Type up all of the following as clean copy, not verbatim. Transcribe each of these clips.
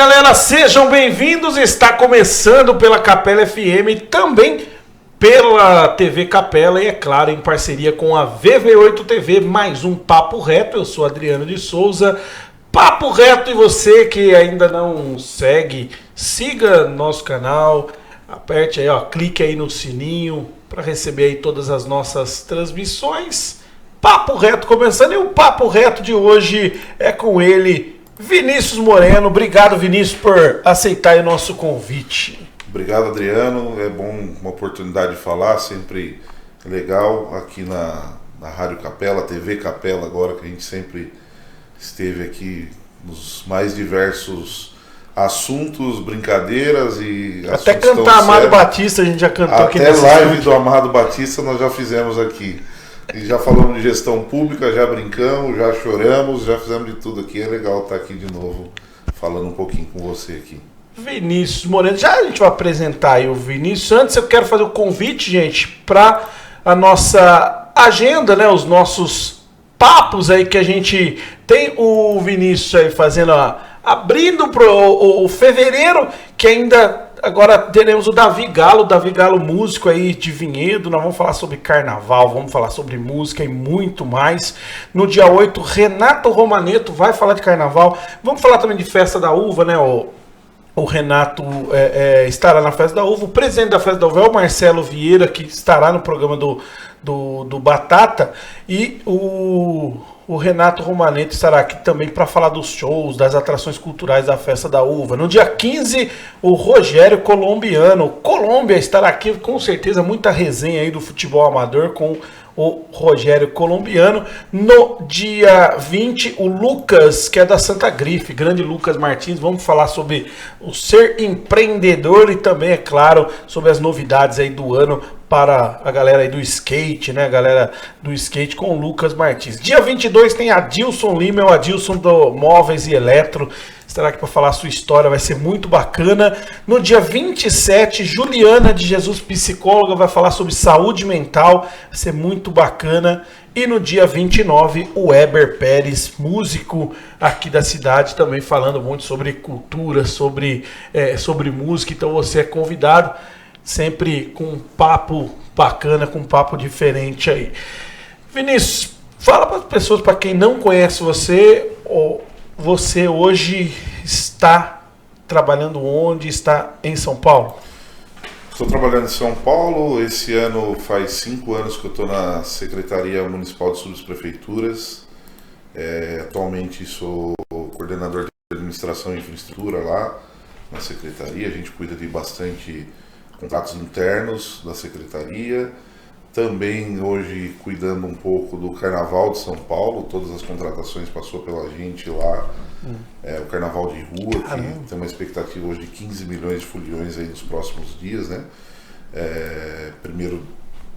galera, sejam bem-vindos. Está começando pela Capela FM, também pela TV Capela e, é claro, em parceria com a VV8 TV, mais um Papo Reto. Eu sou Adriano de Souza. Papo Reto, e você que ainda não segue, siga nosso canal, aperte aí, ó, clique aí no sininho para receber aí todas as nossas transmissões. Papo Reto começando, e o Papo Reto de hoje é com ele, Vinícius Moreno. Obrigado, Vinícius, por aceitar aí o nosso convite. Obrigado, Adriano. É bom, uma oportunidade de falar, sempre legal aqui na Rádio Capela, TV Capela agora, que a gente sempre esteve aqui nos mais diversos assuntos, brincadeiras e até cantar Amado Batista a gente já cantou aqui. Até live do Amado Batista nós já fizemos aqui. E já falamos de gestão pública, já brincamos, já choramos, já fizemos de tudo aqui. É legal estar aqui de novo, falando um pouquinho com você aqui. Vinícius Moreno, já a gente vai apresentar aí o Vinícius. Antes eu quero fazer o convite, gente, para a nossa agenda, né? Os nossos papos aí que a gente tem. O Vinícius aí fazendo, abrindo o fevereiro, que ainda... Agora teremos o Davi Galo músico aí de Vinhedo. Nós vamos falar sobre carnaval, vamos falar sobre música e muito mais. No dia 8, Renato Romaneto vai falar de carnaval. Vamos falar também de Festa da Uva, né? O Renato estará na Festa da Uva. O presidente da Festa da Uva é o Marcelo Vieira, que estará no programa do Batata. E o Renato Romaneto estará aqui também para falar dos shows, das atrações culturais da Festa da Uva. No dia 15, o Rogério Colombiano. Colômbia estará aqui, com certeza, muita resenha aí do futebol amador com o Rogério Colombiano. No dia 20, o Lucas, que é da Santa Grife, grande Lucas Martins. Vamos falar sobre o ser empreendedor e também, é claro, sobre as novidades aí do ano para a galera aí do skate, né? A galera do skate com o Lucas Martins. Dia 22 tem Adilson Lima, o Adilson do Móveis e Eletro. Estará aqui para falar a sua história, vai ser muito bacana. No dia 27, Juliana de Jesus, psicóloga, vai falar sobre saúde mental, vai ser muito bacana. E no dia 29, o Weber Pérez, músico aqui da cidade, também falando muito sobre cultura, sobre música. Então você é convidado, sempre com um papo bacana, com um papo diferente aí. Vinícius, fala para as pessoas, para quem não conhece você hoje está trabalhando onde? Está em São Paulo? Estou trabalhando em São Paulo. Esse ano faz 5 anos que eu estou na Secretaria Municipal de Subprefeituras. Atualmente sou coordenador de administração e infraestrutura lá na Secretaria. A gente cuida de bastante contratos internos da Secretaria. Também hoje cuidando um pouco do Carnaval de São Paulo, todas as contratações passou pela gente lá. O Carnaval de Rua, que tem uma expectativa hoje de 15 milhões de foliões aí nos próximos dias, né? Primeiro,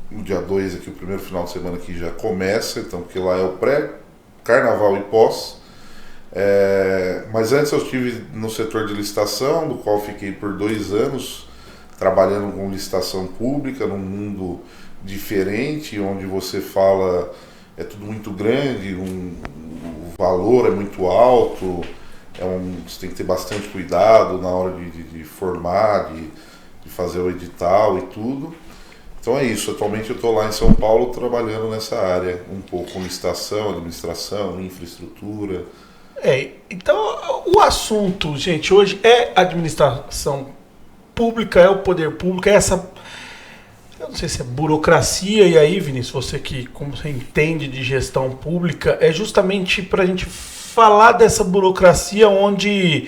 no dia 2 aqui, o primeiro final de semana aqui já começa, então, porque lá é o pré-Carnaval e pós. Mas antes eu estive no setor de licitação, do qual fiquei por 2 anos, trabalhando com licitação pública, num mundo diferente, onde você fala, é tudo muito grande, o valor é muito alto, você tem que ter bastante cuidado na hora de formar, de fazer o edital e tudo. Então é isso, atualmente eu estou lá em São Paulo trabalhando nessa área, um pouco com licitação, administração, infraestrutura. Então o assunto, gente, hoje é administração pública, é o poder público, é essa... Eu não sei se é burocracia, e aí, Vinícius, você que, como você entende de gestão pública, é justamente para a gente falar dessa burocracia onde,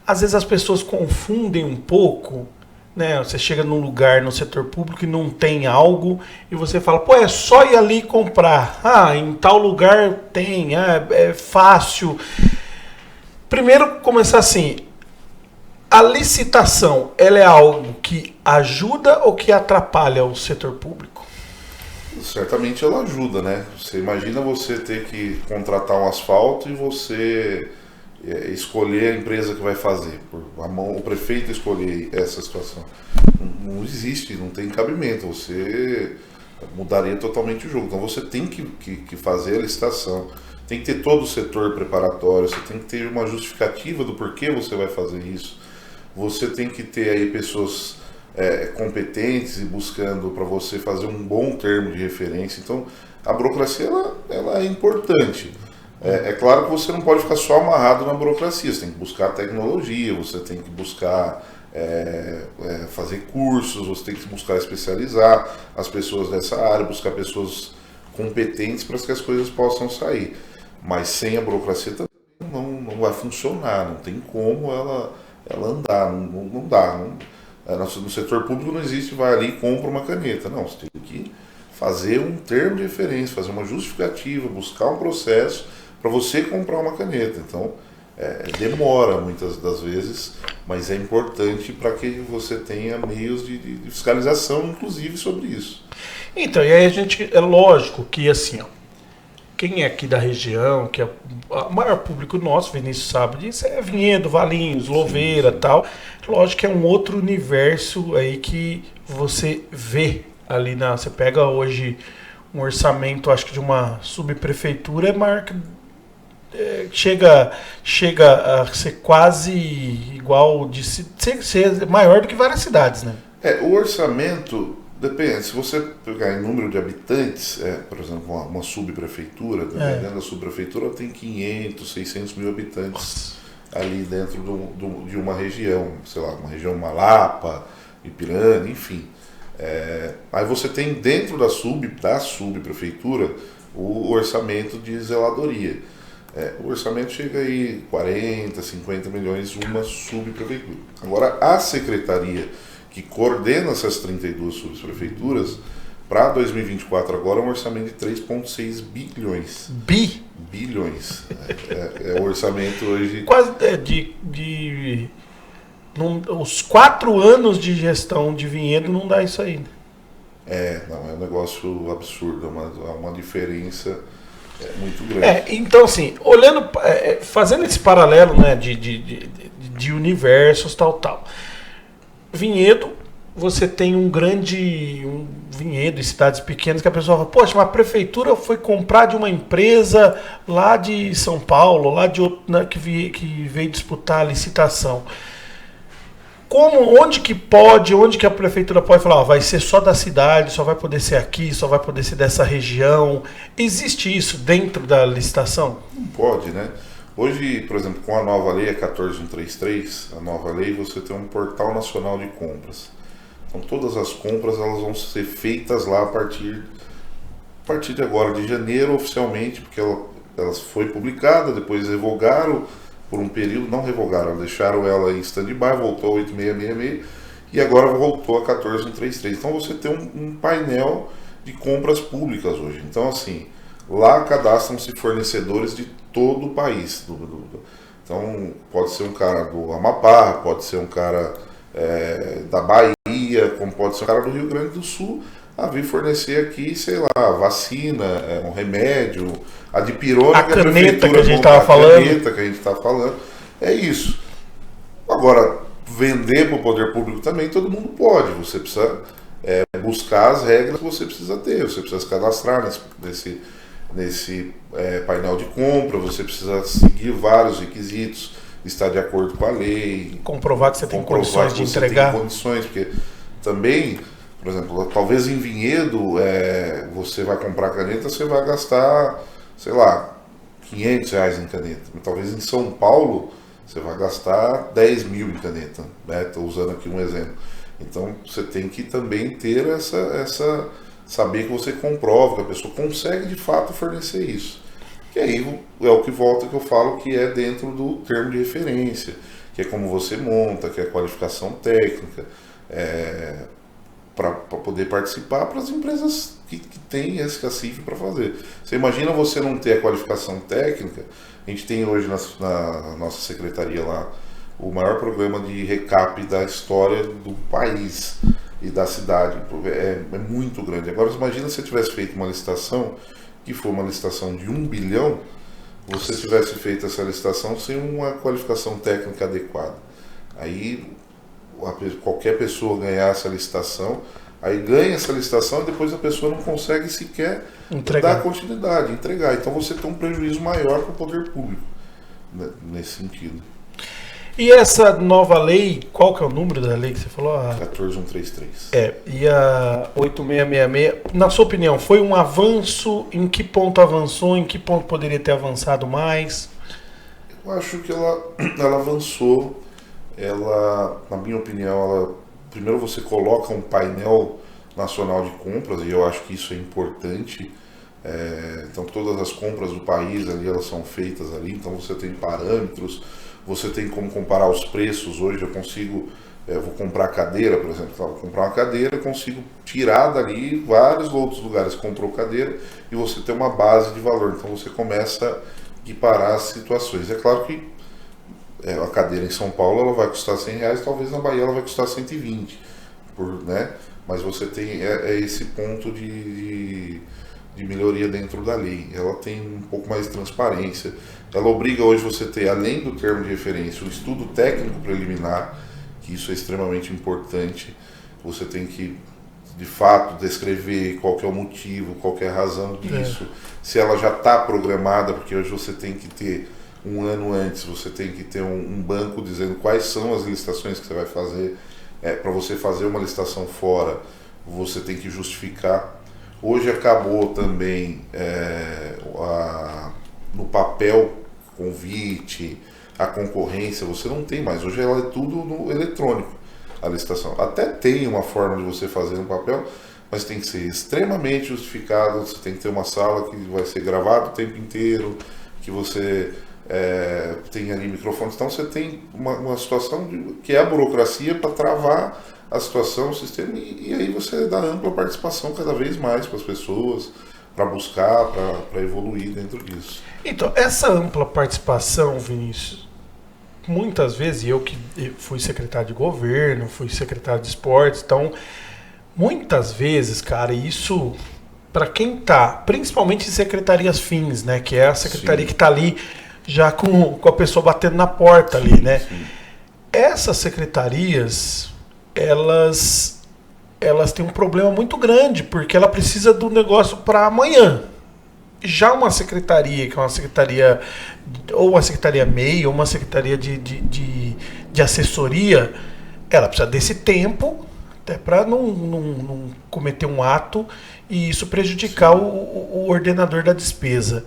às vezes, as pessoas confundem um pouco, né? Você chega num lugar no setor público e não tem algo, e você fala, é só ir ali comprar. Em tal lugar tem, é fácil. Primeiro, começar assim... A licitação, ela é algo que ajuda ou que atrapalha o setor público? Certamente ela ajuda, né? Você imagina você ter que contratar um asfalto e você escolher a empresa que vai fazer. O prefeito escolher essa situação. Não existe, não tem cabimento. Você mudaria totalmente o jogo. Então você tem que fazer a licitação. tem que ter todo o setor preparatório, você tem que ter uma justificativa do porquê você vai fazer isso. Você tem que ter aí pessoas competentes e buscando para você fazer um bom termo de referência. Então, a burocracia ela é importante. É claro que você não pode ficar só amarrado na burocracia, você tem que buscar tecnologia, você tem que buscar fazer cursos, você tem que buscar especializar as pessoas dessa área, buscar pessoas competentes para que as coisas possam sair. Mas sem a burocracia também não vai funcionar, não tem como ela andar, não dá. No setor público não existe, vai ali e compra uma caneta. Não, você tem que fazer um termo de referência, fazer uma justificativa, buscar um processo para você comprar uma caneta. Então, demora muitas das vezes, mas é importante para que você tenha meios de fiscalização, inclusive, sobre isso. Então, e aí é lógico que assim, ó, quem é aqui da região, que é o maior público nosso, Vinícius sabe disso, é Vinhedo, Valinhos, Louveira e tal. Lógico que é um outro universo aí que você vê ali você pega hoje um orçamento, acho que de uma subprefeitura, é maior que chega a ser quase igual ser maior do que várias cidades, né? O orçamento depende. Se você pegar em número de habitantes, por exemplo, uma subprefeitura, dentro da subprefeitura tem 500, 600 mil habitantes. Nossa. Ali dentro de uma região, sei lá, uma região Malapa, Ipiranga, enfim. Aí você tem dentro da subprefeitura o orçamento de zeladoria. O orçamento chega aí 40, 50 milhões uma subprefeitura. Agora, a secretaria que coordena essas 32 subprefeituras, para 2024 agora é um orçamento de 3,6 bilhões. Bilhões. É o orçamento hoje... Quase os 4 anos de gestão de Vinhedo não dá isso ainda. É um negócio absurdo, é uma diferença muito grande. Então assim, olhando, fazendo esse paralelo, né, de universos, tal. Vinhedo, você tem um vinhedo em cidades pequenas que a pessoa fala, poxa, mas a prefeitura foi comprar de uma empresa lá de São Paulo, lá de outro, né, que veio disputar a licitação. Onde que a prefeitura pode falar, vai ser só da cidade, só vai poder ser aqui, só vai poder ser dessa região? Existe isso dentro da licitação? Não pode, né? Hoje, por exemplo, com a nova lei, a 14133, a nova lei, você tem um portal nacional de compras. Então todas as compras elas vão ser feitas lá a partir de agora, de janeiro oficialmente, porque ela foi publicada, depois revogaram por um período, não revogaram, deixaram ela em stand-by, voltou a 8666 e agora voltou a 14133. Então você tem um painel de compras públicas hoje. Então assim, lá cadastram-se fornecedores de todo o país. Então pode ser um cara do Amapá, pode ser um cara da Bahia, como pode ser um cara do Rio Grande do Sul, a vir fornecer aqui, sei lá, vacina, um remédio, a dipirona, a caneta que a gente estava falando. A caneta que a gente está falando. É isso. Agora, vender para o poder público também todo mundo pode. Você precisa buscar as regras que você precisa ter. Você precisa se cadastrar nesse painel de compra, você precisa seguir vários requisitos, estar de acordo com a lei. Comprovar que você tem condições de entregar. Tem condições, porque também... Por exemplo, talvez em Vinhedo, você vai comprar caneta, você vai gastar, sei lá, R$500 em caneta. Talvez em São Paulo, você vai gastar 10 mil em caneta. Estou usando aqui um exemplo. Então, você tem que também ter saber que você comprova, que a pessoa consegue de fato fornecer isso. E aí é o que volta que eu falo que é dentro do termo de referência, que é como você monta, que é a qualificação técnica, para poder participar para as empresas que têm esse cacife para fazer. Você imagina você não ter a qualificação técnica? A gente tem hoje na nossa secretaria lá o maior programa de recap da história do país e da cidade. É muito grande. Agora, imagina se você tivesse feito uma licitação, que foi uma licitação de 1 bilhão, você tivesse feito essa licitação sem uma qualificação técnica adequada. Aí qualquer pessoa ganhar essa licitação, Aí ganha essa licitação e depois a pessoa não consegue sequer dar continuidade, entregar. Então você tem um prejuízo maior para o poder público, né, nesse sentido. E essa nova lei, qual que é o número da lei que você falou? 14133. E a 8666, na sua opinião, foi um avanço? Em que ponto avançou? Em que ponto poderia ter avançado mais? Eu acho que ela avançou. Na minha opinião, primeiro você coloca um painel nacional de compras, e eu acho que isso é importante. Então todas as compras do país ali, elas são feitas ali, então você tem parâmetros, você tem como comparar os preços. Hoje eu consigo, vou comprar cadeira, por exemplo, vou comprar uma cadeira, consigo tirar dali vários outros lugares que comprou cadeira e você tem uma base de valor, então você começa a equiparar as situações. É claro que a cadeira em São Paulo ela vai custar R$100, talvez na Bahia ela vai custar 120, né? Mas você tem esse ponto de melhoria dentro da lei. Ela tem um pouco mais de transparência. Ela obriga hoje você ter, além do termo de referência, o estudo técnico preliminar, que isso é extremamente importante. Você tem que, de fato, descrever qual que é o motivo, qual que é a razão disso. Se ela já está programada, porque hoje você tem que ter um ano antes, você tem que ter um banco dizendo quais são as licitações que você vai fazer. Para você fazer uma licitação fora, você tem que justificar. Hoje acabou também no papel, convite, a concorrência, você não tem mais. Hoje ela é tudo no eletrônico, a licitação. Até tem uma forma de você fazer no papel, mas tem que ser extremamente justificado. Você tem que ter uma sala que vai ser gravada o tempo inteiro, que você tem ali microfones. Então você tem uma situação que é a burocracia para travar a situação, o sistema, e aí você dá ampla participação cada vez mais para as pessoas, para buscar, para evoluir dentro disso. Então, essa ampla participação, Vinícius, muitas vezes, eu que fui secretário de governo, fui secretário de esportes, então, muitas vezes, cara, isso, para quem tá, principalmente em secretarias fins, né, que é a secretaria que tá ali já com a pessoa batendo na porta ali, né? Sim. Essas secretarias, elas têm um problema muito grande, porque ela precisa do negócio para amanhã. Já uma secretaria, que é uma secretaria, ou uma secretaria MEI, ou uma secretaria de assessoria, ela precisa desse tempo, até para não cometer um ato e isso prejudicar o ordenador da despesa.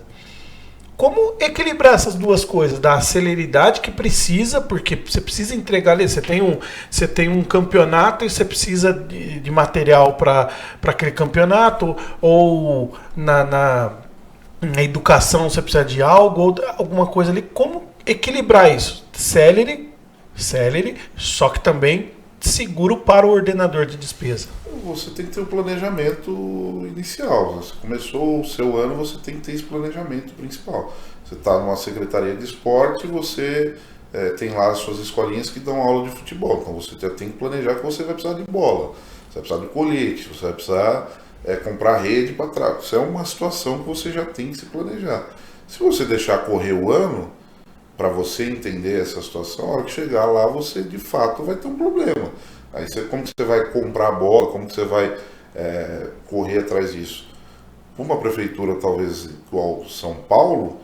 Como equilibrar essas duas coisas? Da celeridade que precisa, porque você precisa entregar ali. Você tem um campeonato e você precisa de material para aquele campeonato, ou na educação você precisa de algo, ou alguma coisa ali. Como equilibrar isso? Celere, só que também seguro para o ordenador de despesa. Você tem que ter o planejamento inicial. Você começou o seu ano, você tem que ter esse planejamento principal. Você está numa secretaria de esporte, você tem lá as suas escolinhas que dão aula de futebol. Então você já tem que planejar que você vai precisar de bola, você vai precisar de colete, você vai precisar comprar rede para trás. Isso é uma situação que você já tem que se planejar. Se você deixar correr o ano, para você entender essa situação, a hora que chegar lá, você de fato vai ter um problema. Aí como que você vai comprar a bola, como que você vai correr atrás disso? Uma prefeitura talvez igual São Paulo,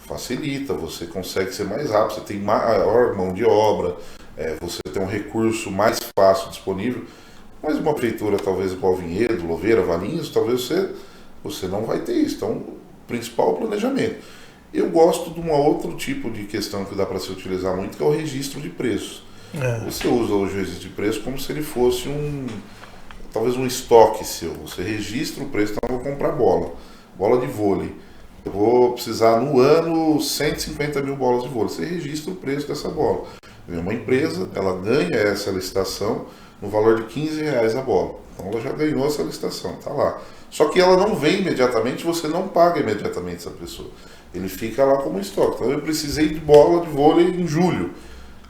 facilita, você consegue ser mais rápido, você tem maior mão de obra, você tem um recurso mais fácil disponível, mas uma prefeitura talvez igual Vinhedo, Louveira, Valinhos, talvez você não vai ter isso. Então, o principal é o planejamento. Eu gosto de um outro tipo de questão que dá para se utilizar muito, que é o registro de preços. Você usa hoje o registro de preço como se ele fosse talvez um estoque seu. Você registra o preço, então eu vou comprar bola de vôlei. Eu vou precisar no ano 150 mil bolas de vôlei. Você registra o preço dessa bola. Vem uma empresa, ela ganha essa licitação no valor de R$15 a bola. Então ela já ganhou essa licitação, tá lá. Só que ela não vem imediatamente, você não paga imediatamente essa pessoa. Ele fica lá como estoque. Então eu precisei de bola de vôlei em julho.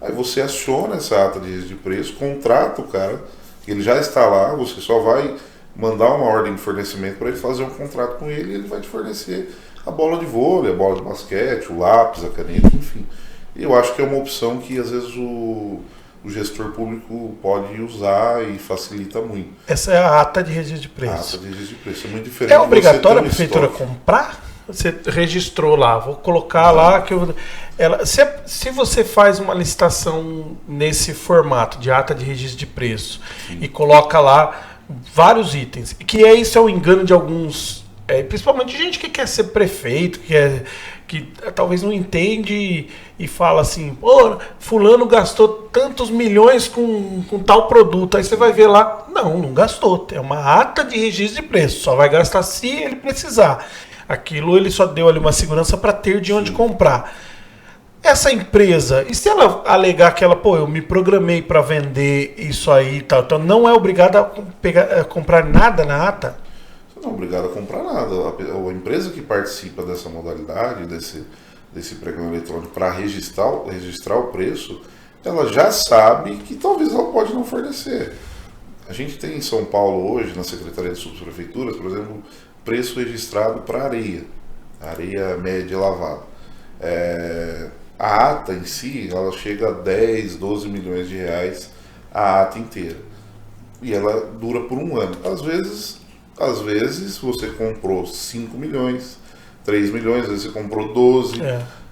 Aí você aciona essa ata de preço, contrata o cara, ele já está lá, você só vai mandar uma ordem de fornecimento para ele fazer um contrato com ele e ele vai te fornecer a bola de vôlei, a bola de basquete, o lápis, a caneta, enfim. E eu acho que é uma opção que às vezes o gestor público pode usar e facilita muito. Essa é a ata de registro de preço. A ata de registro de preço é muito diferente. É obrigatório a prefeitura comprar? Você registrou lá, vou colocar lá que se você faz uma licitação nesse formato de ata de registro de preço e coloca lá vários itens, que isso é o engano de alguns, principalmente gente que quer ser prefeito, que talvez não entende e fala assim, pô, fulano gastou tantos milhões com tal produto, aí você vai ver lá, não gastou, é uma ata de registro de preço, só vai gastar se ele precisar. Aquilo ele só deu ali uma segurança para ter de onde comprar. Essa empresa, e se ela alegar que eu me programei para vender isso aí e tal, então não é obrigada a comprar nada na ata? Você não é obrigado a comprar nada. A empresa que participa dessa modalidade, desse pregão eletrônico para registrar o preço, ela já sabe que talvez ela pode não fornecer. A gente tem em São Paulo hoje, na Secretaria de Subprefeituras, por exemplo, preço registrado para areia média lavada. A ata em si, ela chega a 10, 12 milhões de reais a ata inteira. E ela dura por um ano. Às vezes você comprou 5 milhões, 3 milhões, às vezes você comprou 12.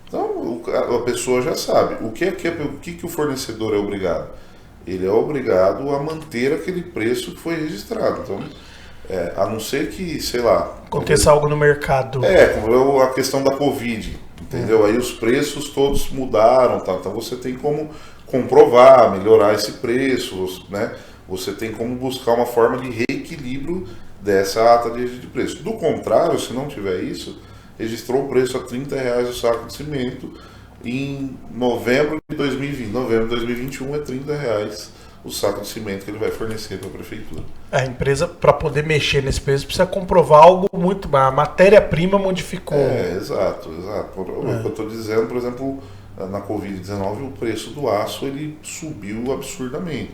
Então a pessoa já sabe. O que o fornecedor é obrigado? Ele é obrigado a manter aquele preço que foi registrado. Então, a não ser que, sei lá... Aconteça algo no mercado. Como a questão da Covid, entendeu? Aí os preços todos mudaram, tá? Então você tem como comprovar, melhorar esse preço, né? Você tem como buscar uma forma de reequilíbrio dessa ata de registro de preço. Do contrário, se não tiver isso, registrou o preço a R$30 o saco de cimento em novembro de 2020. Novembro de 2021 é R$30 o saco de cimento que ele vai fornecer para a prefeitura. A empresa, para poder mexer nesse preço, precisa comprovar algo muito... A matéria-prima modificou. Exato. O que eu estou dizendo, por exemplo, na Covid-19, o preço do aço ele subiu absurdamente.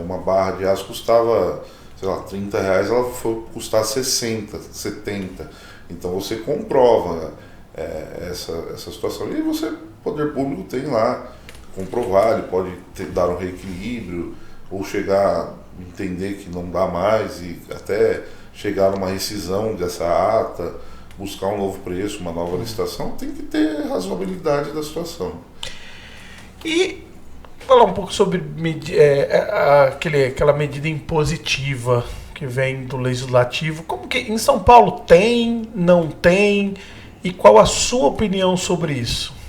Uma barra de aço custava, sei lá, R$30, ela foi custar 60, 70. Então você comprova essa situação. E você, poder público, tem lá comprovar, ele pode dar um reequilíbrio ou chegar a entender que não dá mais e até chegar numa rescisão dessa ata, buscar um novo preço, uma nova licitação. Tem que ter razoabilidade da situação. E falar um pouco sobre aquela medida impositiva que vem do Legislativo. Como que em São Paulo tem, não tem? E qual a sua opinião sobre isso?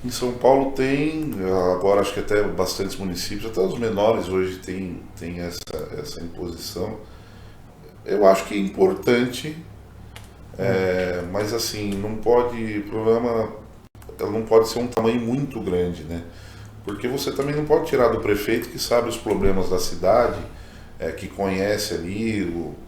Em São Paulo tem, agora acho que até bastantes municípios, até os menores hoje tem essa imposição. Eu acho que é importante, mas assim, o problema ela não pode ser um tamanho muito grande, né? Porque você também não pode tirar do prefeito que sabe os problemas da cidade, que conhece ali,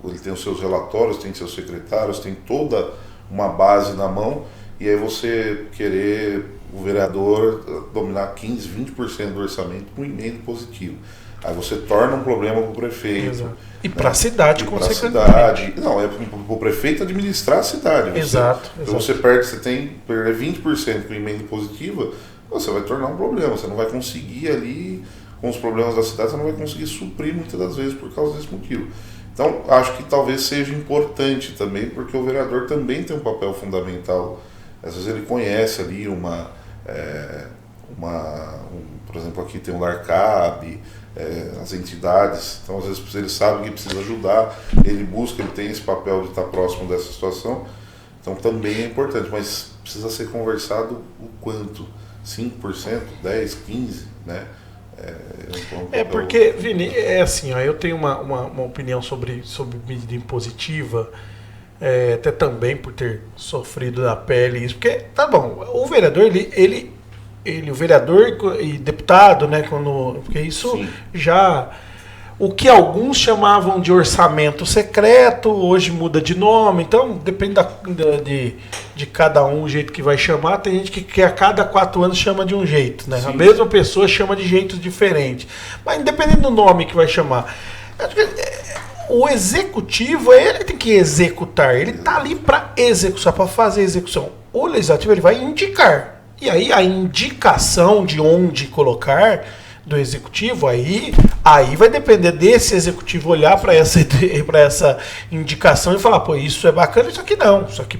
ele tem os seus relatórios, tem seus secretários, tem toda uma base na mão, e aí você querer o vereador dominar 15, 20% do orçamento com emenda positivo. Aí você torna um problema para o prefeito. Exato. E para a cidade, consequentemente. Não, é para o prefeito administrar a cidade. Exato. Você tem 20% com emenda positiva, você vai tornar um problema. Você não vai conseguir ali, com os problemas da cidade, você não vai conseguir suprir muitas das vezes por causa desse motivo. Então, acho que talvez seja importante também, porque o vereador também tem um papel fundamental. Às vezes ele conhece ali por exemplo, aqui tem o LARCAB, as entidades, então às vezes ele sabe que precisa ajudar, ele busca, ele tem esse papel de estar próximo dessa situação, então também é importante, mas precisa ser conversado o quanto? 5%, 10%, 15%, né? Porque, Vini, assim, eu tenho uma opinião sobre medida impositiva, até também por ter sofrido na pele isso, porque, tá bom, o vereador, o vereador e deputado, né, porque isso Sim. já... O que alguns chamavam de orçamento secreto, hoje muda de nome, então depende de cada um o jeito que vai chamar. Tem gente que a cada 4 anos chama de um jeito, né? Sim. A mesma pessoa chama de jeitos diferentes. Mas independente do nome que vai chamar, o executivo, ele tem que executar, ele está ali para execução, para fazer a execução. O legislativo ele vai indicar. E aí a indicação de onde colocar do executivo, aí vai depender desse executivo olhar para essa indicação e falar, pô, isso é bacana, isso aqui não. Isso aqui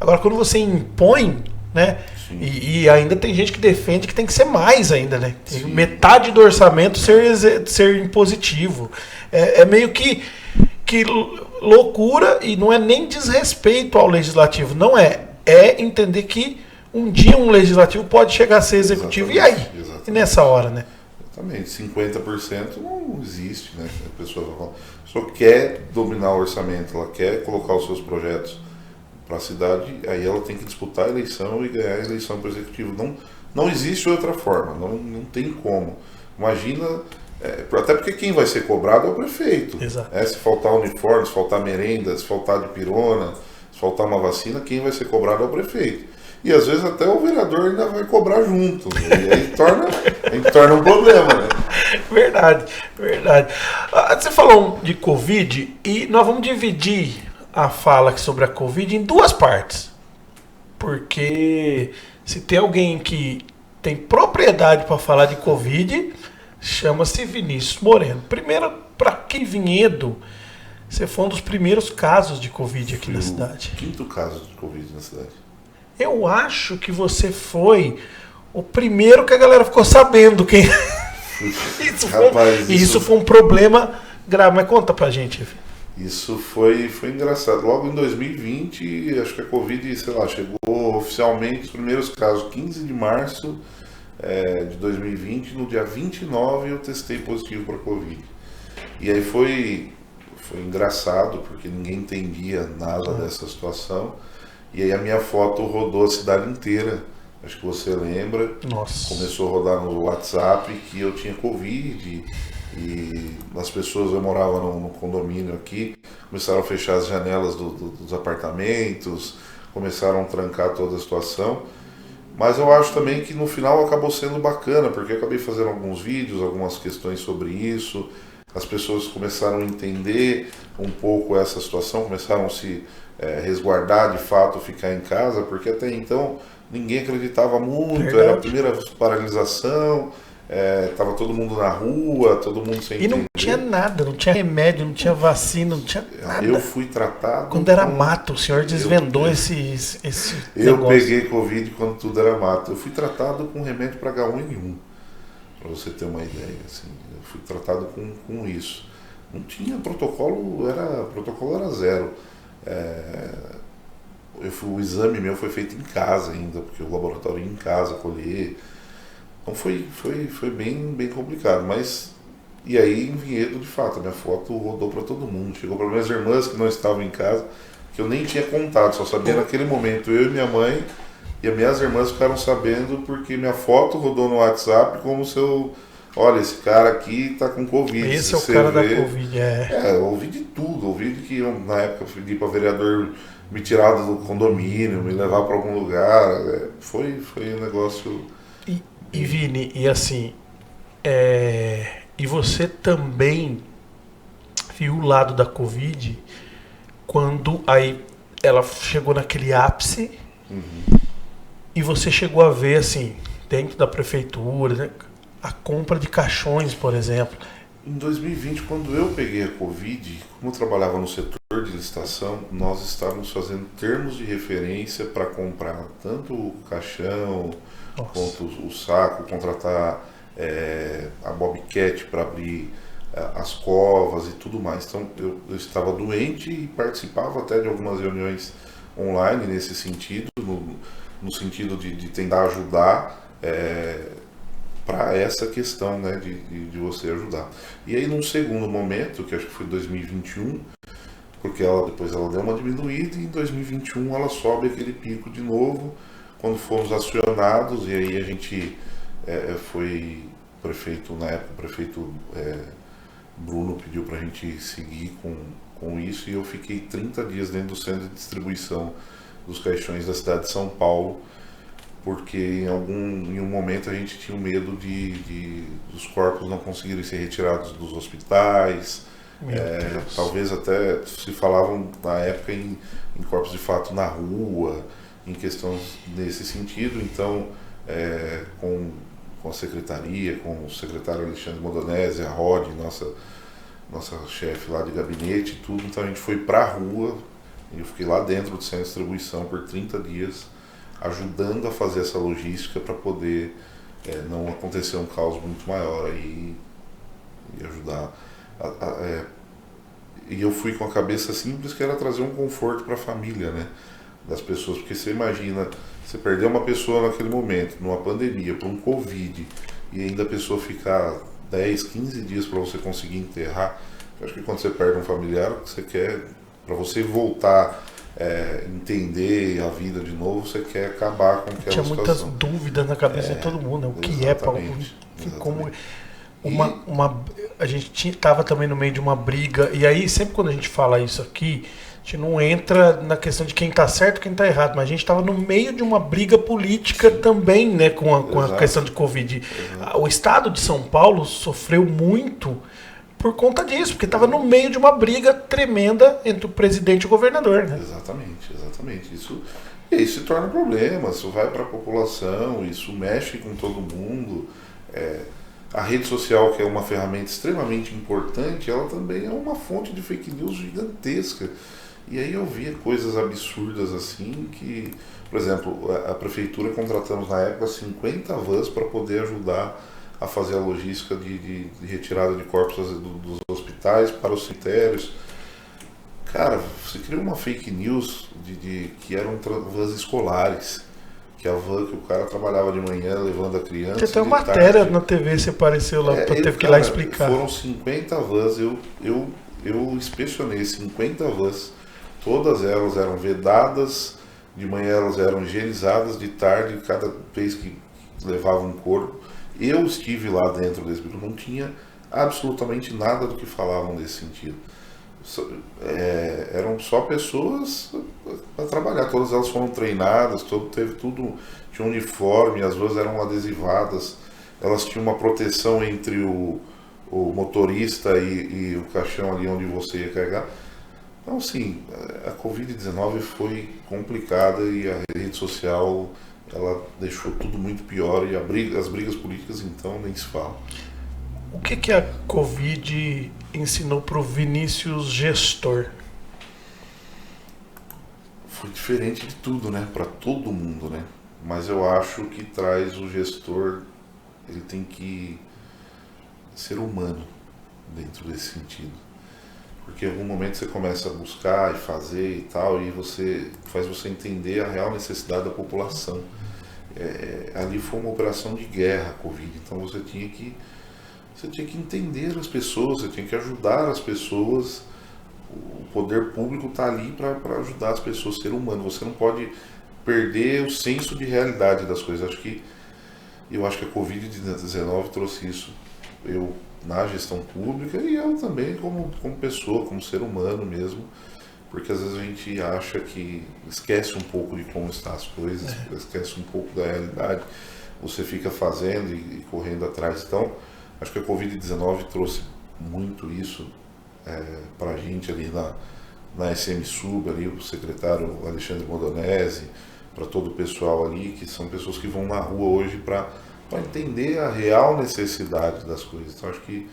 Agora, quando você impõe, né? E ainda tem gente que defende que tem que ser mais ainda, né? Metade do orçamento ser impositivo. É meio que loucura, e não é nem desrespeito ao legislativo, não é. É entender que um dia um legislativo pode chegar a ser executivo. Exatamente, E aí? exatamente. E nessa hora, né? Exatamente. 50% não existe, né? A pessoa quer dominar o orçamento, ela quer colocar os seus projetos para a cidade, aí ela tem que disputar a eleição e ganhar a eleição para o executivo. Não existe outra forma, não tem como. Imagina, até porque quem vai ser cobrado é o prefeito. Exato. Se faltar uniforme, se faltar merenda, se faltar dipirona, se faltar uma vacina, quem vai ser cobrado é o prefeito. E às vezes até o vereador ainda vai cobrar junto. E aí torna um problema, né? Verdade. Você falou de Covid e nós vamos dividir a fala aqui sobre a Covid em duas partes. Porque se tem alguém que tem propriedade para falar de Covid, chama-se Vinícius Moreno. Primeiro, para que Vinhedo, você foi um dos primeiros casos de Covid aqui na cidade. O quinto caso de Covid na cidade. Eu acho que você foi o primeiro que a galera ficou sabendo quem. Isso foi um problema grave. Mas conta pra gente, filho. Isso foi engraçado. Logo em 2020, acho que a Covid, chegou oficialmente os primeiros casos, 15 de março de 2020. No dia 29 eu testei positivo para Covid. E aí foi engraçado, porque ninguém entendia nada dessa situação. E aí a minha foto rodou a cidade inteira. Acho que você lembra. Nossa. Começou a rodar no WhatsApp que eu tinha Covid. E as pessoas, eu morava no condomínio aqui, começaram a fechar as janelas dos apartamentos, começaram a trancar toda a situação. Mas eu acho também que no final acabou sendo bacana, porque eu acabei fazendo alguns vídeos, algumas questões sobre isso. As pessoas começaram a entender um pouco essa situação, começaram a se resguardar de fato, ficar em casa, porque até então ninguém acreditava muito. Verdade. Era a primeira paralisação. Tava todo mundo na rua, todo mundo sem entender. E não tinha nada, não tinha remédio, não tinha vacina, não tinha nada. Eu fui tratado... Quando era mato, o senhor desvendou esse Eu negócio. Peguei Covid quando tudo era mato. Eu fui tratado com remédio para H1N1, para você ter uma ideia. Assim, eu fui tratado com isso. Não tinha protocolo, era zero. O exame meu foi feito em casa ainda, porque o laboratório ia em casa colher. Então foi bem complicado, mas... E aí em Vinhedo, de fato, a minha foto rodou para todo mundo. Chegou para minhas irmãs que não estavam em casa, que eu nem tinha contato, só sabia naquele momento, eu e minha mãe, e as minhas irmãs ficaram sabendo porque minha foto rodou no WhatsApp como se eu... Olha, esse cara aqui tá com Covid. Esse é o cara da Covid, eu ouvi de tudo, ouvi de que eu, na época, pedi para vereador me tirar do condomínio, me levar para algum lugar. Foi um negócio... E Vini, e assim, e você também viu o lado da Covid quando aí ela chegou naquele ápice, e você chegou a ver, assim, dentro da prefeitura, né, a compra de caixões, por exemplo. Em 2020, quando eu peguei a Covid, como eu trabalhava no setor de licitação, nós estávamos fazendo termos de referência para comprar tanto o caixão... Nossa. Quanto o saco, contratar a Bobcat para abrir as covas e tudo mais. Então eu estava doente e participava até de algumas reuniões online nesse sentido, no sentido de tentar ajudar para essa questão, né, de você ajudar. E aí num segundo momento, que acho que foi 2021, porque depois ela deu uma diminuída, e em 2021 ela sobe aquele pico de novo, quando fomos acionados, e aí a gente foi, na época o prefeito Bruno pediu para a gente seguir com isso, e eu fiquei 30 dias dentro do centro de distribuição dos caixões da cidade de São Paulo, porque em um momento a gente tinha o medo dos corpos não conseguirem ser retirados dos hospitais. Talvez até se falavam na época em corpos de fato na rua, em questões nesse sentido. Então, com a secretaria, com o secretário Alexandre Modonese, a Rod, nossa chefe lá de gabinete e tudo. Então a gente foi para a rua, eu fiquei lá dentro do centro de distribuição por 30 dias, ajudando a fazer essa logística para poder não acontecer um caos muito maior aí e ajudar. E eu fui com a cabeça simples, que era trazer um conforto para a família, né, das pessoas, porque você imagina, você perder uma pessoa naquele momento, numa pandemia, por um Covid, e ainda a pessoa ficar 10, 15 dias para você conseguir enterrar. Eu acho que quando você perde um familiar, o que você quer, para você voltar entender a vida de novo, você quer acabar com aquela Tinha muitas situação. dúvidas na cabeça de todo mundo, né? O que é Paulo? Como a gente estava também no meio de uma briga, e aí sempre quando a gente fala isso aqui, a gente não entra na questão de quem está certo e quem está errado, mas a gente estava no meio de uma briga política também, né, com a questão de Covid. O estado de São Paulo sofreu muito por conta disso, porque estava no meio de uma briga tremenda entre o presidente e o governador, né? Exatamente. Isso se torna problema, isso vai para a população, isso mexe com todo mundo. A rede social, que é uma ferramenta extremamente importante, ela também é uma fonte de fake news gigantesca. E aí eu via coisas absurdas assim, que, por exemplo, a prefeitura contratamos na época 50 vans para poder ajudar a fazer a logística de retirada de corpos dos hospitais para os cemitérios. Cara, você criou uma fake news que eram vans escolares. Que a van que o cara trabalhava de manhã levando a criança. Você tem uma matéria na TV, você apareceu lá, teve que ir lá explicar. Foram 50 vans, eu inspecionei 50 vans, todas elas eram vedadas, de manhã elas eram higienizadas, de tarde, cada vez que levavam um corpo. Eu estive lá dentro desse grupo, não tinha absolutamente nada do que falavam nesse sentido. Eram só pessoas para trabalhar, todas elas foram treinadas, teve tudo, tinha uniforme, as duas eram adesivadas, elas tinham uma proteção entre o motorista e o caixão ali onde você ia carregar. Então, sim, a Covid-19 foi complicada e a rede social ela deixou tudo muito pior, e as brigas políticas então nem se fala. O que a Covid ensinou para o Vinícius gestor? Foi diferente de tudo, né? Para todo mundo, né? Mas eu acho que traz o gestor, ele tem que ser humano dentro desse sentido. Porque em algum momento você começa a buscar e fazer e tal, e faz você entender a real necessidade da população. Ali foi uma operação de guerra, a Covid, então você tinha que entender as pessoas, você tinha que ajudar as pessoas. O poder público está ali para ajudar as pessoas a ser humano. Você não pode perder o senso de realidade das coisas. Eu acho que a Covid-19 trouxe isso. Eu, na gestão pública, e eu também como pessoa, como ser humano mesmo, porque às vezes a gente acha que esquece um pouco de como estão as coisas, esquece um pouco da realidade. Você fica fazendo e correndo atrás. Então, acho que a Covid-19 trouxe muito isso para a gente ali na SM Sub, ali, o secretário Alexandre Modonese, para todo o pessoal ali, que são pessoas que vão na rua hoje para entender a real necessidade das coisas. Então, acho que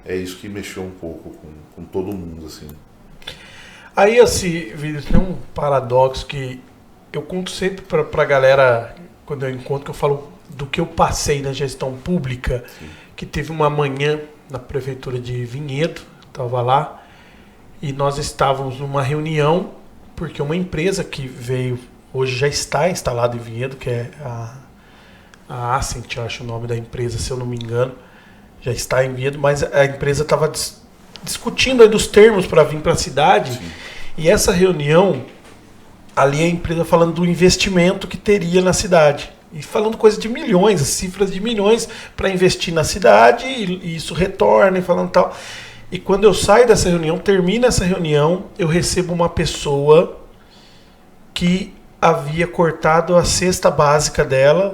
é isso que mexeu um pouco com todo mundo, assim. Aí, assim, tem um paradoxo que eu conto sempre para a galera, quando eu encontro, que eu falo do que eu passei na gestão pública. Sim. Que teve uma manhã na prefeitura de Vinhedo, estava lá, e nós estávamos numa reunião, porque uma empresa que veio, hoje já está instalada em Vinhedo, que é a Ascent, eu acho o nome da empresa, se eu não me engano, já está em Vinhedo, mas a empresa estava discutindo aí dos termos para vir para a cidade. Sim. E essa reunião, ali a empresa falando do investimento que teria na cidade. E falando coisa de milhões, cifras de milhões para investir na cidade, e isso retorna, e falando tal. E quando eu saio dessa reunião, termina essa reunião, eu recebo uma pessoa que havia cortado a cesta básica dela,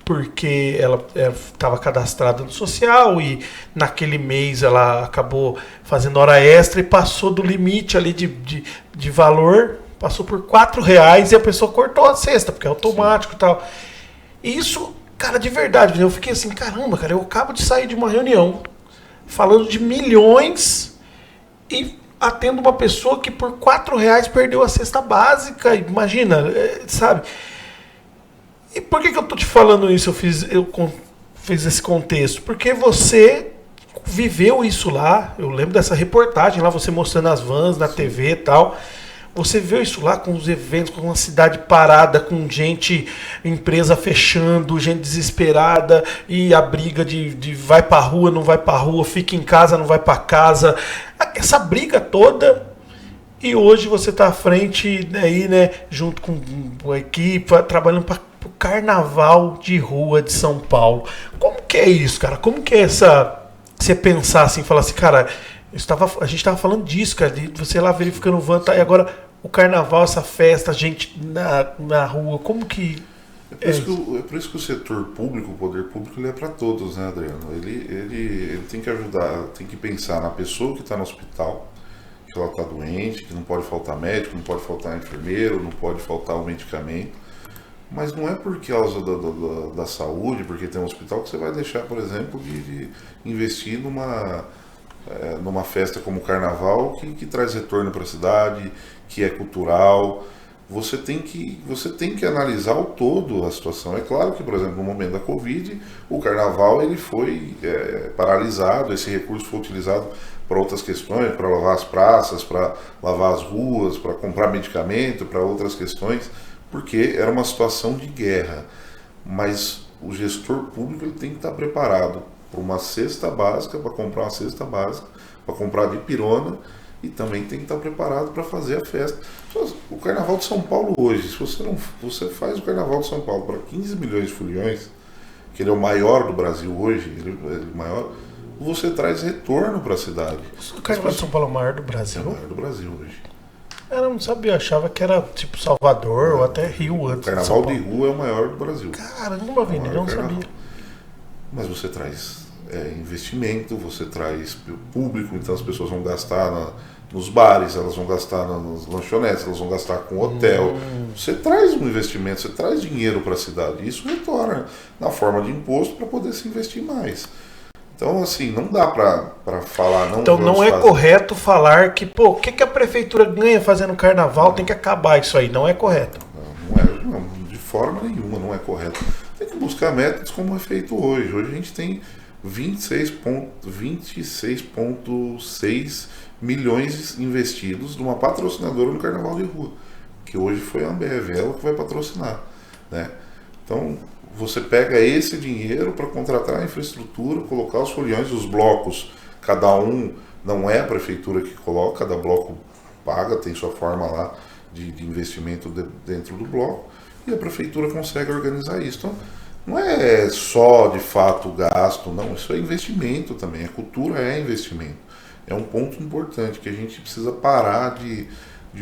porque ela estava cadastrada no social e naquele mês ela acabou fazendo hora extra e passou do limite ali de valor, passou por R$4 e a pessoa cortou a cesta, porque é automático. Sim. E tal. Isso Cara, de verdade, eu fiquei assim, caramba, cara, eu acabo de sair de uma reunião falando de milhões e atendo uma pessoa que por R$ 4 perdeu a cesta básica, imagina, sabe? E por que eu tô te falando isso? Eu fiz esse contexto? Porque você viveu isso lá, eu lembro dessa reportagem lá, você mostrando as vans na TV e tal. Você viu isso lá com os eventos, com uma cidade parada, com gente, empresa fechando, gente desesperada e a briga de vai pra rua, não vai pra rua, fica em casa, não vai pra casa. Essa briga toda. E hoje você tá à frente aí, né, junto com a equipe, trabalhando para o Carnaval de Rua de São Paulo. Como que é isso, cara? Como que é essa... Você pensar assim, falar assim, cara, a gente estava falando disso, cara, de você lá verificando o van, tá, e agora o carnaval, essa festa, gente na rua, como que... É por isso que o setor público, o poder público, ele é para todos, né, Adriano? Ele tem que ajudar, tem que pensar na pessoa que está no hospital, que ela está doente, que não pode faltar médico, não pode faltar enfermeiro, não pode faltar o medicamento. Mas não é por causa da saúde, porque tem um hospital, que você vai deixar, por exemplo, de investir numa festa como o Carnaval, que traz retorno para a cidade, que é cultural. Você tem que analisar o todo a situação. É claro que, por exemplo, no momento da Covid, o Carnaval ele foi paralisado, esse recurso foi utilizado para outras questões, para lavar as praças, para lavar as ruas, para comprar medicamento, para outras questões, porque era uma situação de guerra. Mas o gestor público ele tem que estar preparado para uma cesta básica, para comprar uma cesta básica, para comprar de pirona, e também tem que estar preparado para fazer a festa. O Carnaval de São Paulo hoje, se você faz o Carnaval de São Paulo para 15 milhões de foliões, que ele é o maior do Brasil hoje, ele é o maior, você traz retorno para a cidade. O Carnaval de São Paulo é o maior do Brasil? É o maior do Brasil hoje. Eu não sabia, achava que era tipo Salvador ou até Rio antes. O Carnaval de Rua é o maior do Brasil. Caramba, Vini, eu não sabia. Mas você traz investimento, você traz público, então as pessoas vão gastar nos bares, elas vão gastar nas lanchonetes, elas vão gastar com hotel. Você traz um investimento, você traz dinheiro para a cidade. Isso retorna na forma de imposto para poder se investir mais. Então, assim, não dá para falar... Então não é correto falar que, o que a prefeitura ganha fazendo carnaval, tem que acabar isso aí. Não é correto. Não, de forma nenhuma não é correto. Tem que buscar métodos como é feito hoje. Hoje a gente tem 26,6 milhões investidos numa patrocinadora no Carnaval de Rua, que hoje foi a Ambev, ela que vai patrocinar, né? Então, você pega esse dinheiro para contratar a infraestrutura, colocar os foliões, os blocos, cada um, não é a prefeitura que coloca, cada bloco paga, tem sua forma lá de investimento dentro do bloco, e a prefeitura consegue organizar isso. Então, não é só de fato gasto, não, isso é investimento também, a cultura é investimento. É um ponto importante que a gente precisa parar de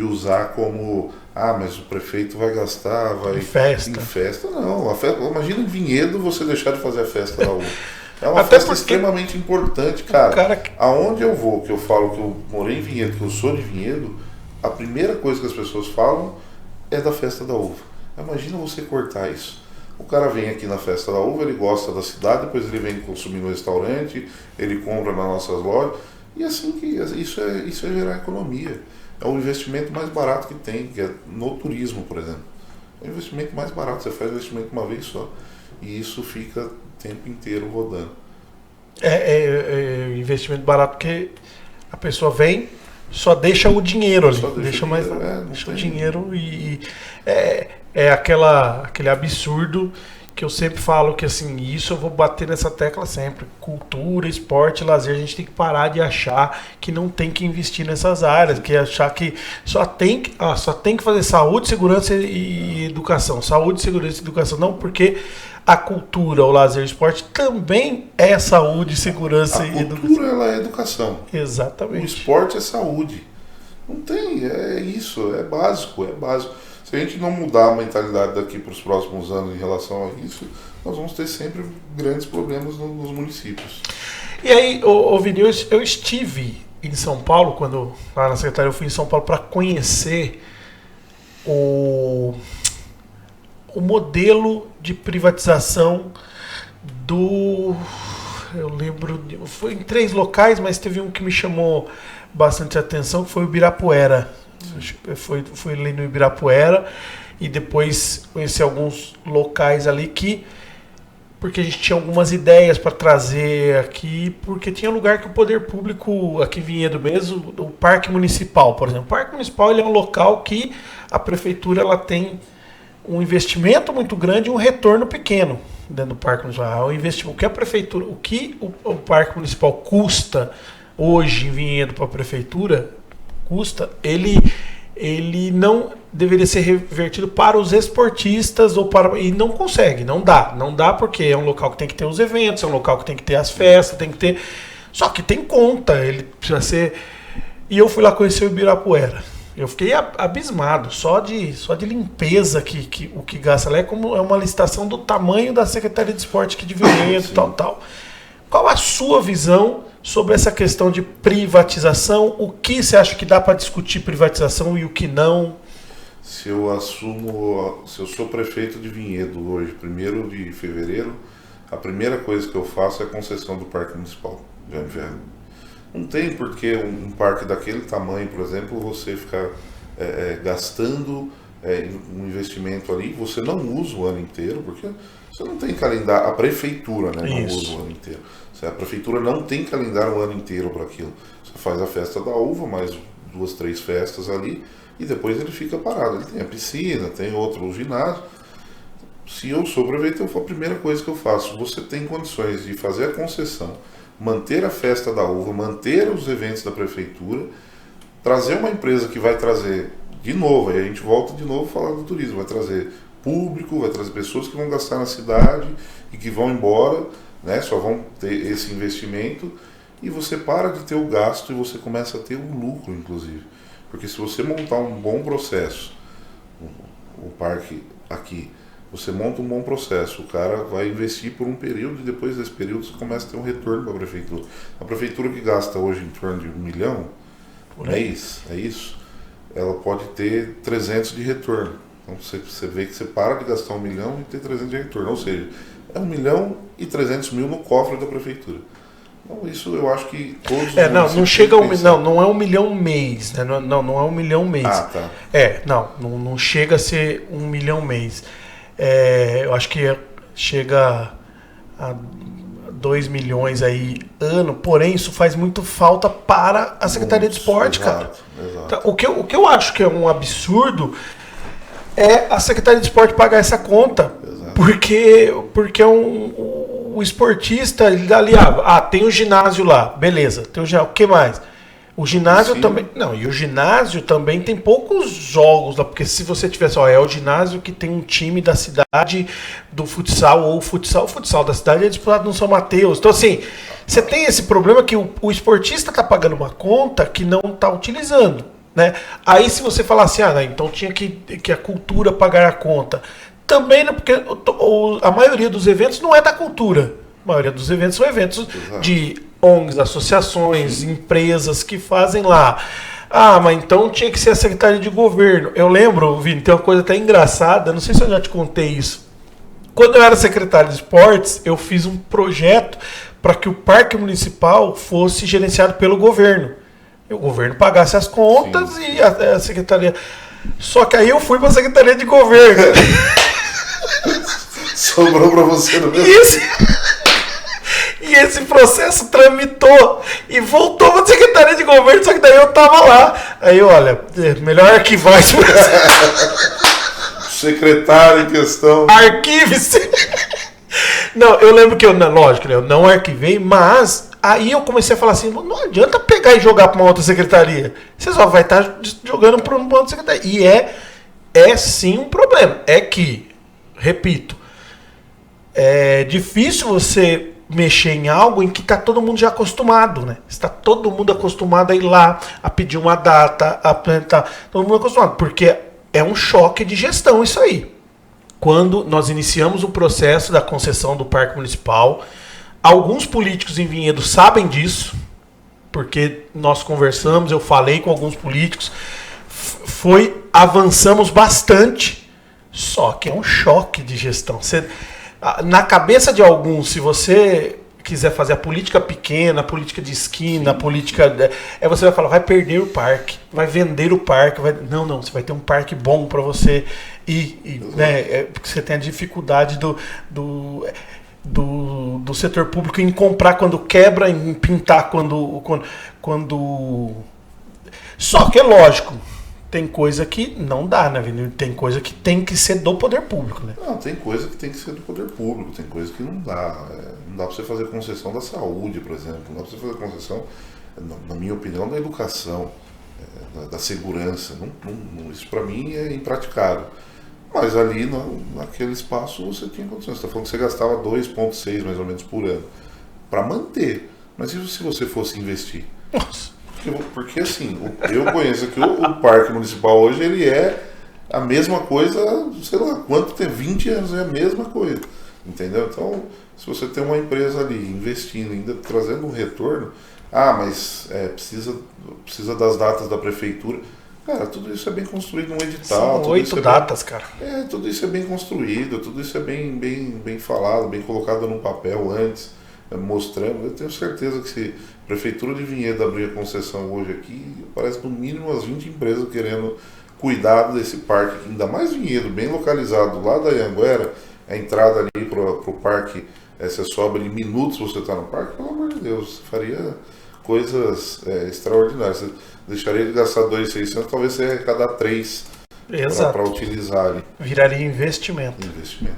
usar como, mas o prefeito vai gastar, vai... Festa. Em festa, não. Imagina em Vinhedo você deixar de fazer a festa da uva. É uma Até festa extremamente importante, cara. Aonde eu vou, que eu falo que eu morei em Vinhedo, que eu sou de Vinhedo, a primeira coisa que as pessoas falam é da festa da uva. Imagina você cortar isso. O cara vem aqui na festa da uva, ele gosta da cidade, depois ele vem consumir no restaurante, ele compra nas nossas lojas, e assim que isso é gerar economia. É o investimento mais barato que tem, que é no turismo, por exemplo. É o investimento mais barato, você faz o investimento uma vez só, e isso fica o tempo inteiro rodando. É investimento barato porque a pessoa vem, só deixa o dinheiro ali, deixa o dinheiro e aquele absurdo que eu sempre falo que assim, isso eu vou bater nessa tecla sempre, cultura, esporte, lazer, a gente tem que parar de achar que não tem que investir nessas áreas, que achar que só tem que fazer saúde, segurança e educação, saúde, segurança e educação, não, porque a cultura, o lazer, o esporte também é saúde, segurança e educação. A cultura, ela é educação. Exatamente. O esporte é saúde. Não tem, é isso, é básico, é básico. Se a gente não mudar a mentalidade daqui para os próximos anos em relação a isso, nós vamos ter sempre grandes problemas nos municípios. E aí, Vini, eu estive em São Paulo, quando lá na secretaria eu fui em São Paulo para conhecer o o modelo de privatização eu lembro, foi em 3 locais, mas teve um que me chamou bastante atenção, que foi o Ibirapuera. Foi ali no Ibirapuera e depois conheci alguns locais ali porque a gente tinha algumas ideias para trazer aqui, porque tinha lugar que o poder público, aqui em Vinhedo mesmo, o Parque Municipal, por exemplo. O Parque Municipal ele é um local que a prefeitura ela tem um investimento muito grande e um retorno pequeno dentro do Parque Municipal. O que a prefeitura, o Parque Municipal custa hoje em Vinhedo para a prefeitura, ele não deveria ser revertido para os esportistas e não consegue, não dá porque é um local que tem que ter os eventos, é um local que tem que ter as festas, tem que ter, só que tem conta, ele precisa ser. E eu fui lá conhecer o Ibirapuera, eu fiquei abismado, só de limpeza o que gasta lá, é uma licitação do tamanho da Secretaria de Esporte aqui de Vinhedo, tal. Qual a sua visão sobre essa questão de privatização? O que você acha que dá para discutir privatização e o que não? Se eu sou prefeito de Vinhedo hoje, 1º de fevereiro, a primeira coisa que eu faço é a concessão do Parque Municipal de Inverno. Não tem por que um parque daquele tamanho, por exemplo, você ficar gastando um investimento ali, você não usa o ano inteiro, porque você não tem calendário, a prefeitura não usa o ano inteiro. A prefeitura não tem calendário o ano inteiro para aquilo. Você faz a festa da uva, mais 2, 3 festas ali, e depois ele fica parado. Ele tem a piscina, tem outro ginásio. Se eu sou prefeito, a primeira coisa que eu faço, você tem condições de fazer a concessão, manter a festa da uva, manter os eventos da prefeitura, trazer uma empresa que vai trazer, de novo, aí a gente volta de novo a falar do turismo, vai trazer público, vai trazer pessoas que vão gastar na cidade e que vão embora, né, só vão ter esse investimento, e você para de ter o gasto e você começa a ter o lucro, inclusive. Porque se você montar um bom processo, o parque aqui, você monta um bom processo, o cara vai investir por um período e depois desse período você começa a ter um retorno para a prefeitura. A prefeitura que gasta hoje em torno de 1 milhão por mês, é isso, ela pode ter 300 de retorno. Então você vê que você para de gastar 1 milhão e ter 300 de retorno, ou seja, é 1.300.000 no cofre da prefeitura. Então isso eu acho que todos os não chega não é 1 milhão mês, né? Não é 1 milhão mês. Ah, tá. Não chega a ser 1 milhão mês. Eu acho que chega a 2 milhões aí ano, porém isso faz muito falta para a Secretaria de Esporte, cara. Exato. O que eu acho que é um absurdo é a Secretaria de Esporte pagar essa conta. Exato. Porque o esportista, ele dá ali, tem o ginásio lá, beleza, tem o que mais? O ginásio também. Não, e o ginásio também tem poucos jogos lá, porque se você tivesse, é o ginásio que tem um time da cidade do futsal, ou o futsal da cidade é disputado no São Mateus. Então, assim, você tem esse problema que o esportista está pagando uma conta que não está utilizando, né? Aí, se você falar assim, então tinha que a cultura pagar a conta. Também, né, porque a maioria dos eventos não é da cultura. A maioria dos eventos são eventos de ONGs, associações, empresas que fazem lá. Mas então tinha que ser a Secretaria de Governo. Eu lembro, Vini, tem uma coisa até engraçada, não sei se eu já te contei isso. Quando eu era secretário de esportes, eu fiz um projeto para que o Parque Municipal fosse gerenciado pelo governo. E o governo pagasse as contas. Sim. E a Secretaria... Só que aí eu fui para a Secretaria de Governo. Sobrou para você no mesmo. E esse processo tramitou e voltou para a Secretaria de Governo, só que daí eu tava lá. Aí, olha, melhor arquivar esse processo. Secretário em questão. Arquive-se. Não, eu lembro que lógico, eu não arquivei, mas aí eu comecei a falar assim, não adianta pegar e jogar para uma outra secretaria. Você só vai estar jogando para uma outra secretaria. E é sim um problema. É que, repito, é difícil você mexer em algo em que está todo mundo já acostumado, né? Está todo mundo acostumado a ir lá, a pedir uma data, a apresentar. Todo mundo acostumado, porque é um choque de gestão isso aí. Quando nós iniciamos o processo da concessão do Parque Municipal, alguns políticos em Vinhedo sabem disso, porque nós conversamos, eu falei com alguns políticos, avançamos bastante, Só que é um choque de gestão. Na cabeça de alguns, se você quiser fazer a política pequena, a política de esquina, a política... você vai falar, vai perder o parque, vai vender o parque. Não, você vai ter um parque bom para você ir, né, porque você tem a dificuldade do setor público em comprar quando quebra, em pintar quando... Só que é lógico, tem coisa que não dá, né, Vini? Tem coisa que tem que ser do poder público, né? Não, tem coisa que tem que ser do poder público, tem coisa que não dá. Não dá para você fazer concessão da saúde, por exemplo, não dá para você fazer concessão, na minha opinião, da educação, da segurança. Isso para mim é impraticável. Mas ali, naquele espaço, você tinha condições. Você está falando que você gastava 2,6 mais ou menos por ano para manter. Mas e se você fosse investir? Nossa. Porque assim, eu conheço que o Parque Municipal hoje ele é a mesma coisa, sei lá, quanto tem 20 anos, é a mesma coisa. Entendeu? Então, se você tem uma empresa ali investindo, ainda trazendo um retorno, mas precisa das datas da prefeitura. Cara, tudo isso é bem construído num edital. São 8 datas, cara. Tudo isso é bem construído, tudo isso é bem falado, bem colocado no papel antes, mostrando. Eu tenho certeza que se a Prefeitura de Vinhedo abrir a concessão hoje aqui, parece no mínimo umas 20 empresas querendo cuidar desse parque, ainda mais Vinhedo, bem localizado lá da Anhanguera, a entrada ali para o parque, você sobe ali minutos você está no parque, pelo amor de Deus, você faria coisas extraordinárias. Você deixaria de gastar 2.600, talvez você arrecadar 3 para utilizar ali. Viraria investimento.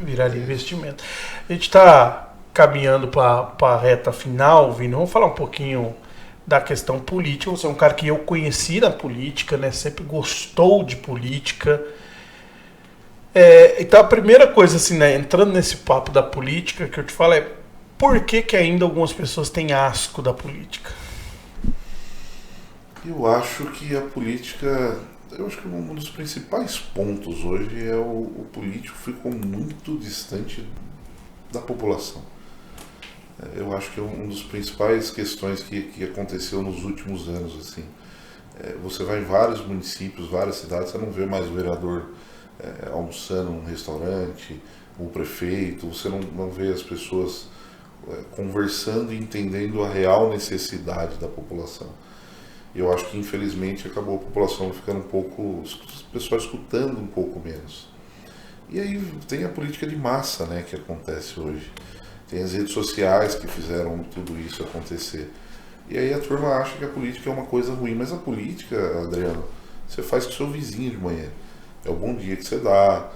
Viraria investimento. A gente está caminhando para a reta final, Vini. Vamos falar um pouquinho da questão política. Você é um cara que eu conheci na política, né? Sempre gostou de política. Então a primeira coisa, assim, né? Entrando nesse papo da política, que eu te falo é por que ainda algumas pessoas têm asco da política? Eu acho que a política... Eu acho que um dos principais pontos hoje é o político ficou muito distante da população. Eu acho que é uma das principais questões que aconteceu nos últimos anos, assim. Você vai em vários municípios, várias cidades, você não vê mais o vereador almoçando num restaurante, o prefeito, você não vê as pessoas conversando e entendendo a real necessidade da população. Eu acho que infelizmente acabou a população ficando um pouco, o pessoal escutando um pouco menos. E aí tem a política de massa, né, que acontece hoje. Tem as redes sociais que fizeram tudo isso acontecer. E aí a turma acha que a política é uma coisa ruim, mas a política, Adriano, você faz com o seu vizinho de manhã. É o bom dia que você dá.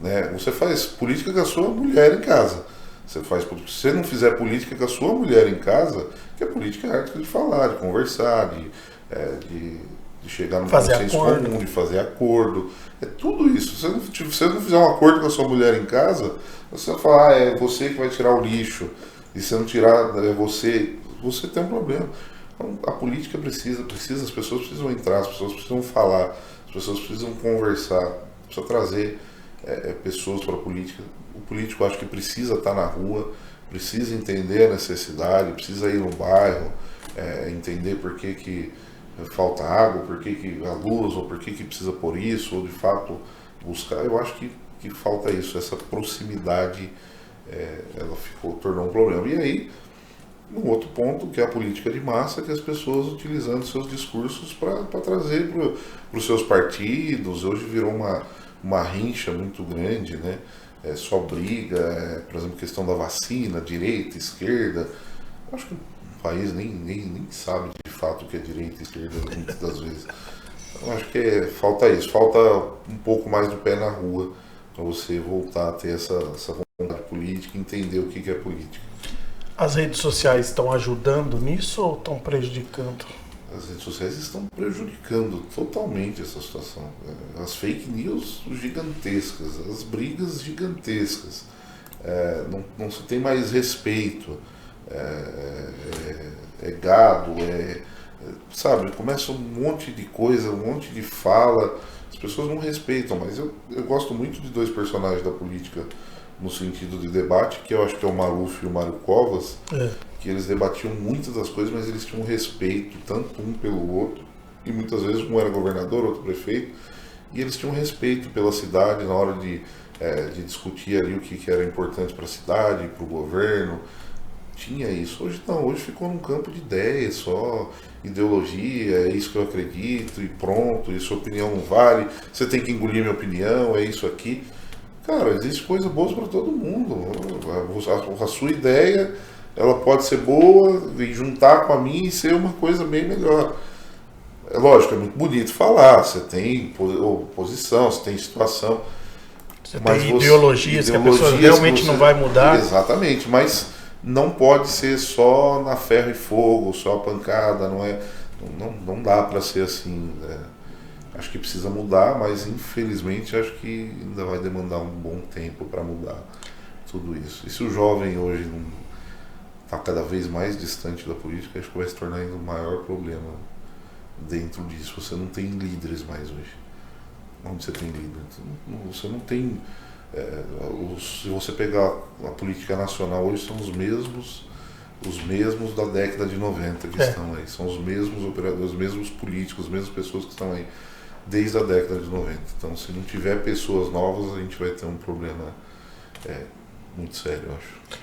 Né? Você faz política com a sua mulher em casa. Se você não fizer política com a sua mulher em casa, que a política é arte de falar, de conversar, de chegar num consenso comum, de fazer acordo. É tudo isso. Se você não fizer um acordo com a sua mulher em casa, você vai falar, é você que vai tirar o lixo. E se não tirar, você tem um problema. Então, a política precisa, as pessoas precisam entrar, as pessoas precisam falar, as pessoas precisam conversar, precisa trazer pessoas para a política. O político acho que precisa estar na rua, precisa entender a necessidade, precisa ir no bairro, entender por que falta água, por que a luz, ou por que precisa pôr isso, ou de fato buscar. Eu acho que falta isso, essa proximidade, ela tornou um problema. E aí, um outro ponto, que é a política de massa, que as pessoas utilizando seus discursos para trazer para os seus partidos. Hoje virou uma rincha muito grande, né? Só briga, por exemplo, questão da vacina, direita, esquerda. Acho que o país nem sabe de fato o que é direita e esquerda muitas das vezes. Então, acho que falta isso, falta um pouco mais do pé na rua para você voltar a ter essa vontade política, entender o que é política. As redes sociais estão ajudando nisso ou estão prejudicando? As redes sociais estão prejudicando totalmente essa situação. As fake news gigantescas, as brigas gigantescas. Não se tem mais respeito. Gado, sabe, começa um monte de coisa, um monte de fala. As pessoas não respeitam, mas eu gosto muito de dois personagens da política no sentido de debate, que eu acho que é o Maluf e o Mário Covas, que eles debatiam muitas das coisas, mas eles tinham respeito, tanto um pelo outro, e muitas vezes um era governador, outro prefeito, e eles tinham respeito pela cidade na hora de discutir ali o que era importante para a cidade, para o governo. Tinha isso. Hoje não, hoje ficou num campo de ideias só, ideologia, é isso que eu acredito e pronto, e sua opinião não vale, você tem que engolir minha opinião, é isso aqui. Cara, existe coisa boa para todo mundo. A sua ideia, ela pode ser boa e juntar com a minha e ser uma coisa bem melhor. É lógico, é muito bonito falar, você tem oposição, você tem situação. Você tem ideologias que a pessoa realmente não vai mudar. Exatamente, mas não pode ser só na ferro e fogo, só a pancada, não dá para ser assim. Acho que precisa mudar, mas infelizmente acho que ainda vai demandar um bom tempo para mudar tudo isso. E se o jovem hoje não está cada vez mais distante da política, acho que vai se tornar ainda um maior problema dentro disso. Você não tem líderes mais hoje. Onde você tem líderes? Você não tem... se você pegar a política nacional hoje, são os mesmos da década de 90 que estão aí. São os mesmos operadores, os mesmos políticos, as mesmas pessoas que estão aí desde a década de 90. Então, se não tiver pessoas novas, a gente vai ter um problema muito sério, eu acho.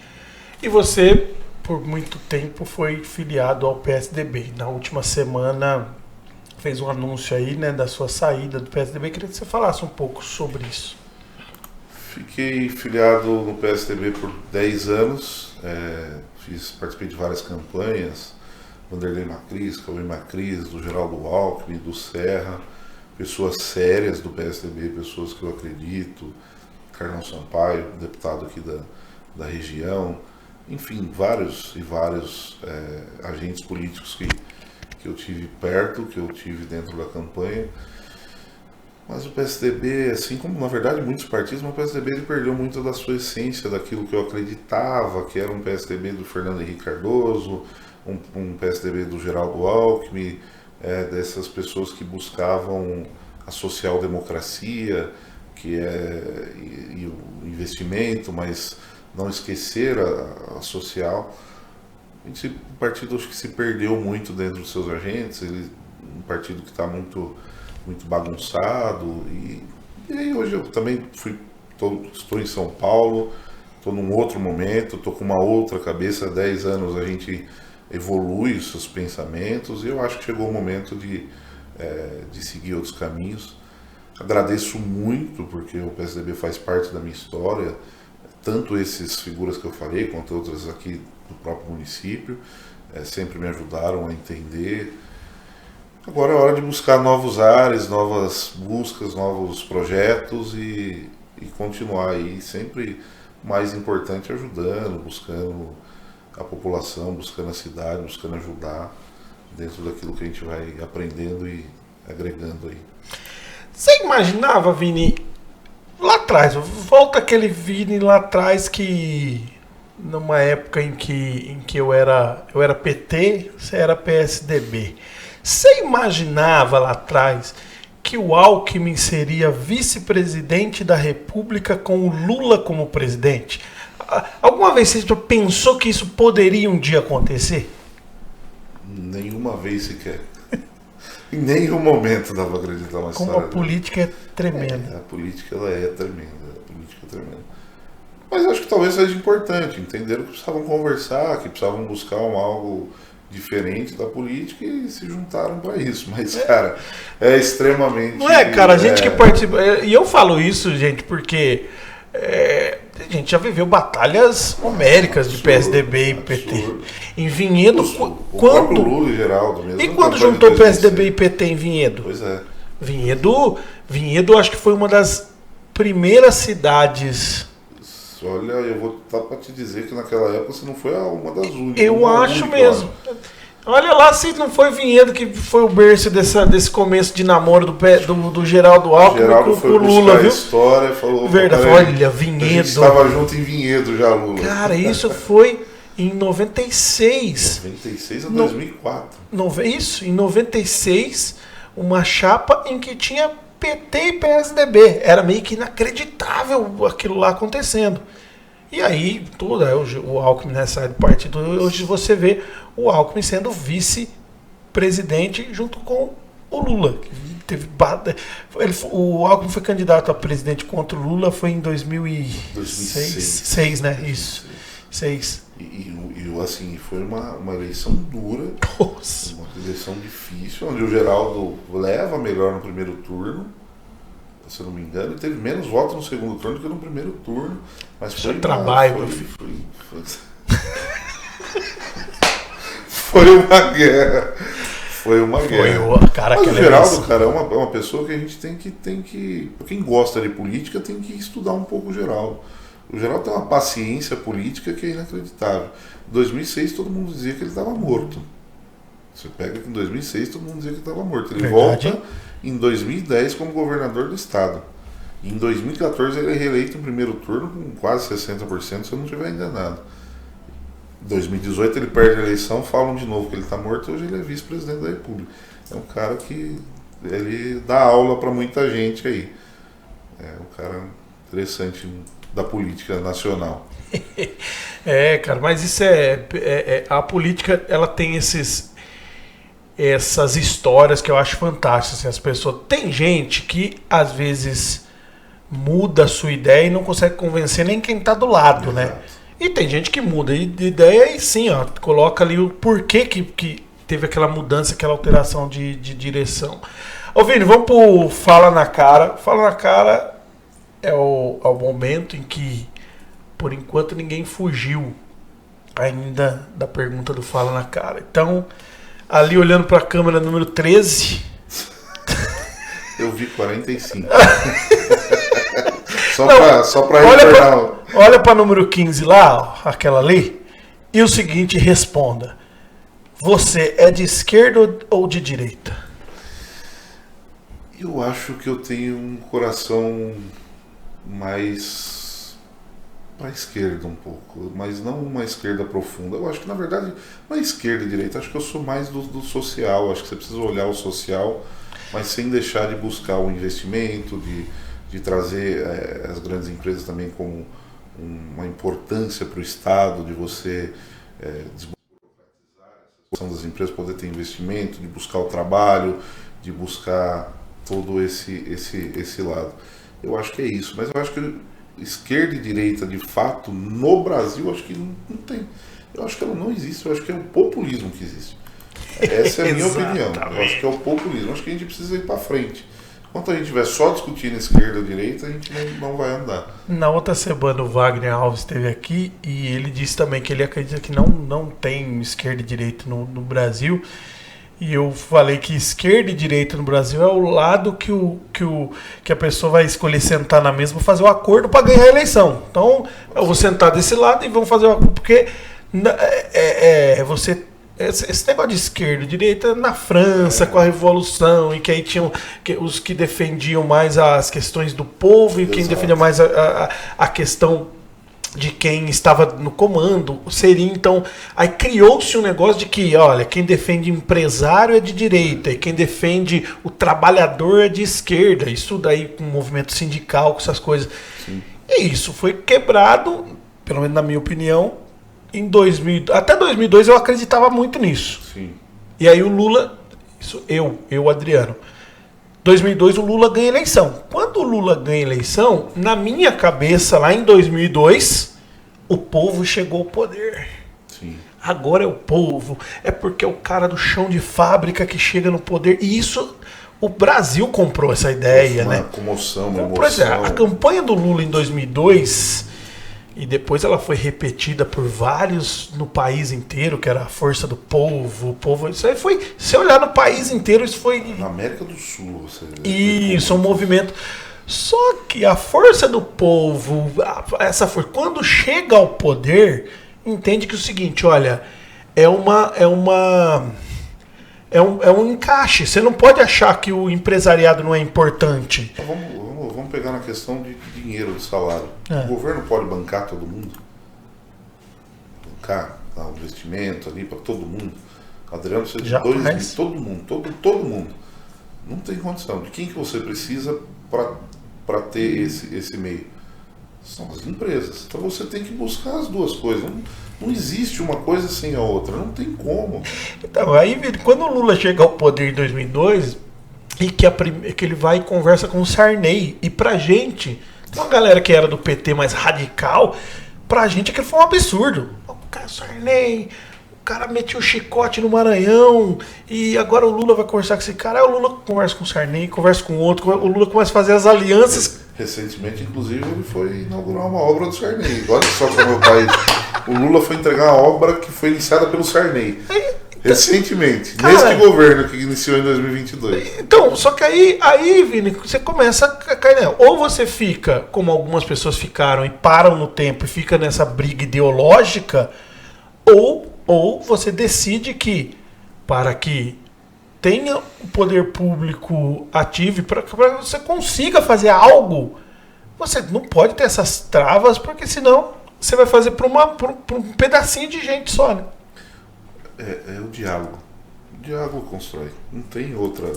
E você, por muito tempo, foi filiado ao PSDB. Na última semana, fez um anúncio aí, né, da sua saída do PSDB. Queria que você falasse um pouco sobre isso. Fiquei filiado no PSDB por 10 anos. Participei de várias campanhas. Vanderlei Macris, Cauê Macris, do Geraldo Alckmin, do Serra. Pessoas sérias do PSDB, pessoas que eu acredito. Carlão Sampaio, deputado aqui da região. Enfim, vários agentes políticos que eu tive perto, que eu tive dentro da campanha. Mas o PSDB, assim como na verdade muitos partidos, mas o PSDB ele perdeu muito da sua essência, daquilo que eu acreditava, que era um PSDB do Fernando Henrique Cardoso, um PSDB do Geraldo Alckmin, dessas pessoas que buscavam a social-democracia, e o investimento, mas não esquecer a social. O partido acho que se perdeu muito dentro dos seus agentes, um partido que está muito bagunçado, e aí hoje eu também estou em São Paulo, estou num outro momento, estou com uma outra cabeça. Há 10 anos a gente evolui os seus pensamentos, e eu acho que chegou o momento de seguir outros caminhos. Agradeço muito, porque o PSDB faz parte da minha história, tanto essas figuras que eu falei, quanto outras aqui do próprio município, sempre me ajudaram a entender. Agora é hora de buscar novos ares, novas buscas, novos projetos e continuar aí, sempre mais importante, ajudando, buscando a população, buscando a cidade, buscando ajudar dentro daquilo que a gente vai aprendendo e agregando aí. Você imaginava, Vini, lá atrás, volta aquele Vini lá atrás que numa época em que eu era PT, você era PSDB. Você imaginava lá atrás que o Alckmin seria vice-presidente da República com o Lula como presidente? Alguma vez você pensou que isso poderia um dia acontecer? Nenhuma vez sequer. Em nenhum momento dava para acreditar uma história. Como a política é tremenda. A política ela é tremenda. A política é tremenda. Mas acho que talvez seja importante. Entenderam que precisavam conversar, que precisavam buscar algo diferente da política e se juntaram para isso. Mas, cara, é extremamente... Não é, cara, a gente que participa... E eu falo isso, gente, porque a gente já viveu batalhas homéricas de PSDB e PT. Em Vinhedo, quando... Lula e Geraldo mesmo. E quando juntou PSDB e PT em Vinhedo? Pois é. Vinhedo acho que foi uma das primeiras cidades... Olha, eu vou dar para te dizer que naquela época você não foi uma das únicas. Eu acho mesmo. Olha lá se não foi Vinhedo que foi o berço desse começo de namoro do Geraldo Alckmin com o Lula, viu? História, falou, verdade, olha, Vinhedo. A gente estava junto em Vinhedo já, Lula. Cara, isso foi em 96. 96 a 2004. Isso, em 96, uma chapa em que tinha PT e PSDB. Era meio que inacreditável aquilo lá acontecendo. E aí, o Alckmin, né, sai do partido. Hoje você vê o Alckmin sendo vice-presidente junto com o Lula. O Alckmin foi candidato a presidente contra o Lula, foi em 2006, né? Isso. 6. E assim, foi uma eleição dura, Nossa. uma eleição difícil, onde o Geraldo leva melhor no primeiro turno, se eu não me engano, e teve menos votos no segundo turno do que no primeiro turno. Mas foi trabalho. Foi uma guerra. Foi uma guerra. Cara, mas o Geraldo, cara, é uma pessoa que a gente tem que. Quem gosta de política tem que estudar um pouco o Geraldo. O Geraldo tem uma paciência política que é inacreditável. Em 2006 todo mundo dizia que ele estava morto. Você pega que em 2006 todo mundo dizia que ele estava morto. Ele volta em 2010 como governador do estado. E em 2014 ele é reeleito no primeiro turno com quase 60%, se eu não estiver enganado. Em 2018 ele perde a eleição, falam de novo que ele está morto, hoje ele é vice-presidente da República. É um cara que ele dá aula para muita gente aí. É um cara interessante da política nacional. Cara, mas isso a política, ela tem essas histórias que eu acho fantásticas. Assim, as pessoas, tem gente que às vezes muda a sua ideia e não consegue convencer nem quem está do lado, né? E tem gente que muda de ideia e sim, ó, coloca ali o porquê que teve aquela mudança, aquela alteração de direção. Ô Vini, vamos pro Fala na Cara. Fala na Cara é o momento em que, por enquanto, ninguém fugiu ainda da pergunta do Fala na Cara. Então, ali olhando para a câmera número 13... Eu vi 45. Só para retornar. Olha para número 15 lá, ó, aquela ali, e o seguinte, responda. Você é de esquerda ou de direita? Eu acho que eu tenho um coração mais para a esquerda um pouco, mas não uma esquerda profunda. Eu acho que, na verdade, não é esquerda e direita. Acho que eu sou mais do social. Acho que você precisa olhar o social, mas sem deixar de buscar o investimento, de trazer as grandes empresas também com uma importância para o Estado, de você desburocratizar essa questão das empresas, poder ter investimento, de buscar o trabalho, de buscar todo esse lado. Eu acho que é isso, mas eu acho que esquerda e direita, de fato, no Brasil, acho que não tem. Eu acho que ela não existe, eu acho que é o populismo que existe. Essa é a minha opinião. Eu acho que é o populismo. Eu acho que a gente precisa ir para frente. Enquanto a gente estiver só discutindo esquerda ou direita, a gente não vai andar. Na outra semana o Wagner Alves esteve aqui e ele disse também que ele acredita que não tem esquerda e direita no Brasil. E eu falei que esquerda e direita no Brasil é o lado que a pessoa vai escolher sentar na mesa para fazer o acordo para ganhar a eleição. Então, eu vou sentar desse lado e vamos fazer o acordo. Porque esse negócio de esquerda e direita na França, com a Revolução, e que aí tinham os que defendiam mais as questões do povo e quem defendia mais a questão de quem estava no comando. Seria, então, aí criou-se um negócio de que, olha, quem defende empresário é de direita e quem defende o trabalhador é de esquerda. Isso daí com o movimento sindical, com essas coisas. Sim. E isso foi quebrado, pelo menos na minha opinião, até 2002 eu acreditava muito nisso. Sim. E aí o Lula, Adriano, 2002 o Lula ganha eleição. Quando o Lula ganha eleição, na minha cabeça, lá em 2002, o povo chegou ao poder. Sim. Agora é o povo, é porque é o cara do chão de fábrica que chega no poder. E isso, o Brasil comprou essa ideia, né? Uma comoção, uma emoção. A campanha do Lula em 2002... E depois ela foi repetida por vários no país inteiro, que era a força do povo, o povo. Isso aí foi. Se olhar no país inteiro, isso foi. Na América do Sul, você vê. Isso, um movimento. Só que a força do povo, essa força, quando chega ao poder, entende que é o seguinte, olha, é um encaixe. Você não pode achar que o empresariado não é importante. Então, vamos pegar na questão de dinheiro, de salário. O governo pode bancar todo mundo? Bancar, dar um investimento ali para todo mundo. Adriano precisa de 2 mil, todo mundo. Não tem condição. De quem que você precisa para ter esse meio? São as empresas. Então você tem que buscar as duas coisas. Não existe uma coisa sem a outra. Não tem como. Então, aí quando o Lula chega ao poder em 2002... e que ele vai e conversa com o Sarney. E pra gente, uma galera que era do PT mais radical, pra gente aquilo foi um absurdo. O cara, Sarney, o cara meteu o chicote no Maranhão, e agora o Lula vai conversar com esse cara. Aí o Lula conversa com o Sarney, conversa com o outro, o Lula começa a fazer as alianças. Recentemente, inclusive, ele foi inaugurar uma obra do Sarney. Olha só como o país. O Lula foi entregar uma obra que foi iniciada pelo Sarney. Recentemente, nesse governo que iniciou em 2022. Então, só que aí, Vini, você começa a cair nela. Ou você fica, como algumas pessoas ficaram, e param no tempo e fica nessa briga ideológica, ou você decide que, para que tenha o poder público ativo, para que você consiga fazer algo, você não pode ter essas travas, porque senão você vai fazer para um pedacinho de gente só, né? É o diálogo. O diálogo constrói. Não tem outra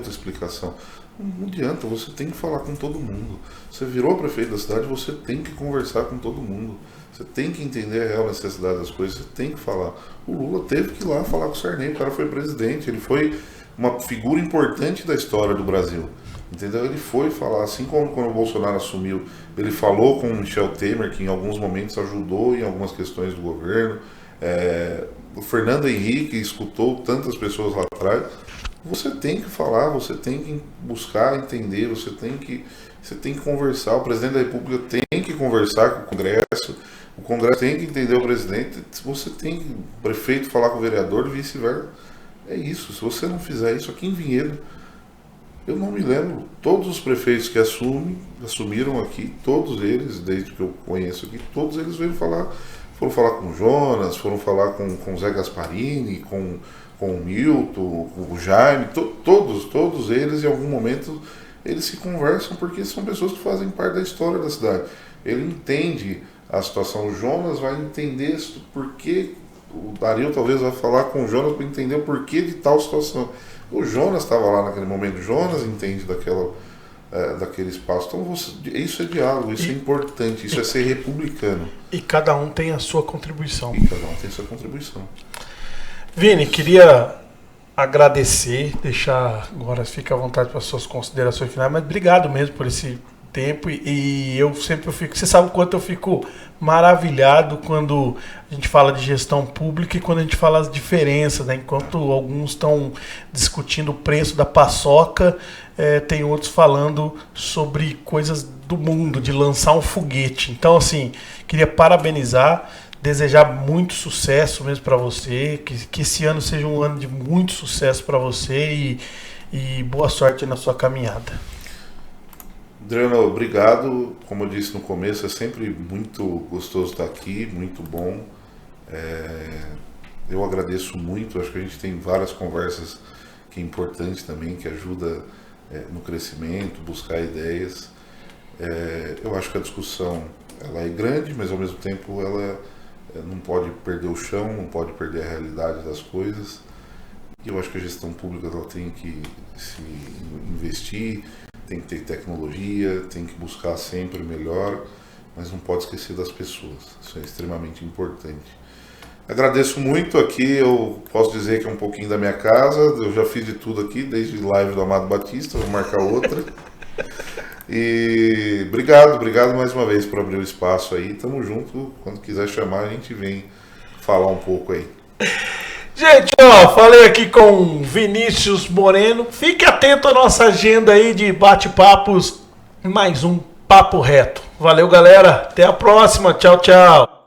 explicação. Não adianta, você tem que falar com todo mundo. Você virou prefeito da cidade, você tem que conversar com todo mundo. Você tem que entender a real necessidade das coisas, você tem que falar. O Lula teve que ir lá falar com o Sarney, o cara foi presidente, ele foi uma figura importante da história do Brasil. Entendeu? Ele foi falar, assim como quando o Bolsonaro assumiu, ele falou com o Michel Temer, que em alguns momentos ajudou em algumas questões do governo. O Fernando Henrique escutou tantas pessoas lá atrás. Você tem que falar, você tem que buscar entender, você tem que conversar. O presidente da República tem que conversar com o Congresso tem que entender o presidente, você tem que, o prefeito falar com o vereador e vice-versa. É isso, se você não fizer isso aqui em Vinhedo, eu não me lembro, todos os prefeitos que assumiram aqui, todos eles, desde que eu conheço aqui, todos eles foram falar com o Jonas, foram falar com o Zé Gasparini, com o Milton, com o Jaime, todos eles em algum momento eles se conversam porque são pessoas que fazem parte da história da cidade. Ele entende a situação, o Jonas vai entender porquê, o Dario talvez vai falar com o Jonas para entender o porquê de tal situação. O Jonas estava lá naquele momento, o Jonas entende daquele espaço. Então isso é diálogo, isso é importante, isso é ser republicano. E cada um tem a sua contribuição. Vini, queria agradecer, deixar agora, fica à vontade para as suas considerações finais, mas obrigado mesmo por esse tempo e eu sempre fico, você sabe o quanto eu fico maravilhado quando a gente fala de gestão pública e quando a gente fala as diferenças, né? Enquanto alguns estão discutindo o preço da paçoca, tem outros falando sobre coisas do mundo, de lançar um foguete. Então, assim, queria parabenizar, desejar muito sucesso mesmo para você, que esse ano seja um ano de muito sucesso para você e boa sorte na sua caminhada. Adriano, obrigado. Como eu disse no começo, é sempre muito gostoso estar aqui, muito bom. Eu agradeço muito, acho que a gente tem várias conversas que é importante também, que ajuda no crescimento, buscar ideias. Eu acho que a discussão ela é grande, mas ao mesmo tempo ela não pode perder o chão, não pode perder a realidade das coisas. E eu acho que a gestão pública ela tem que se investir, tem que ter tecnologia, tem que buscar sempre o melhor, mas não pode esquecer das pessoas. Isso é extremamente importante. Agradeço muito aqui, eu posso dizer que é um pouquinho da minha casa, eu já fiz de tudo aqui, desde live do Amado Batista, vou marcar outra. E obrigado mais uma vez por abrir o espaço aí, tamo junto, quando quiser chamar a gente vem falar um pouco aí. Gente, falei aqui com Vinícius Moreno. Fique atento à nossa agenda aí de bate-papos. Mais um Papo Reto. Valeu, galera. Até a próxima. Tchau, tchau.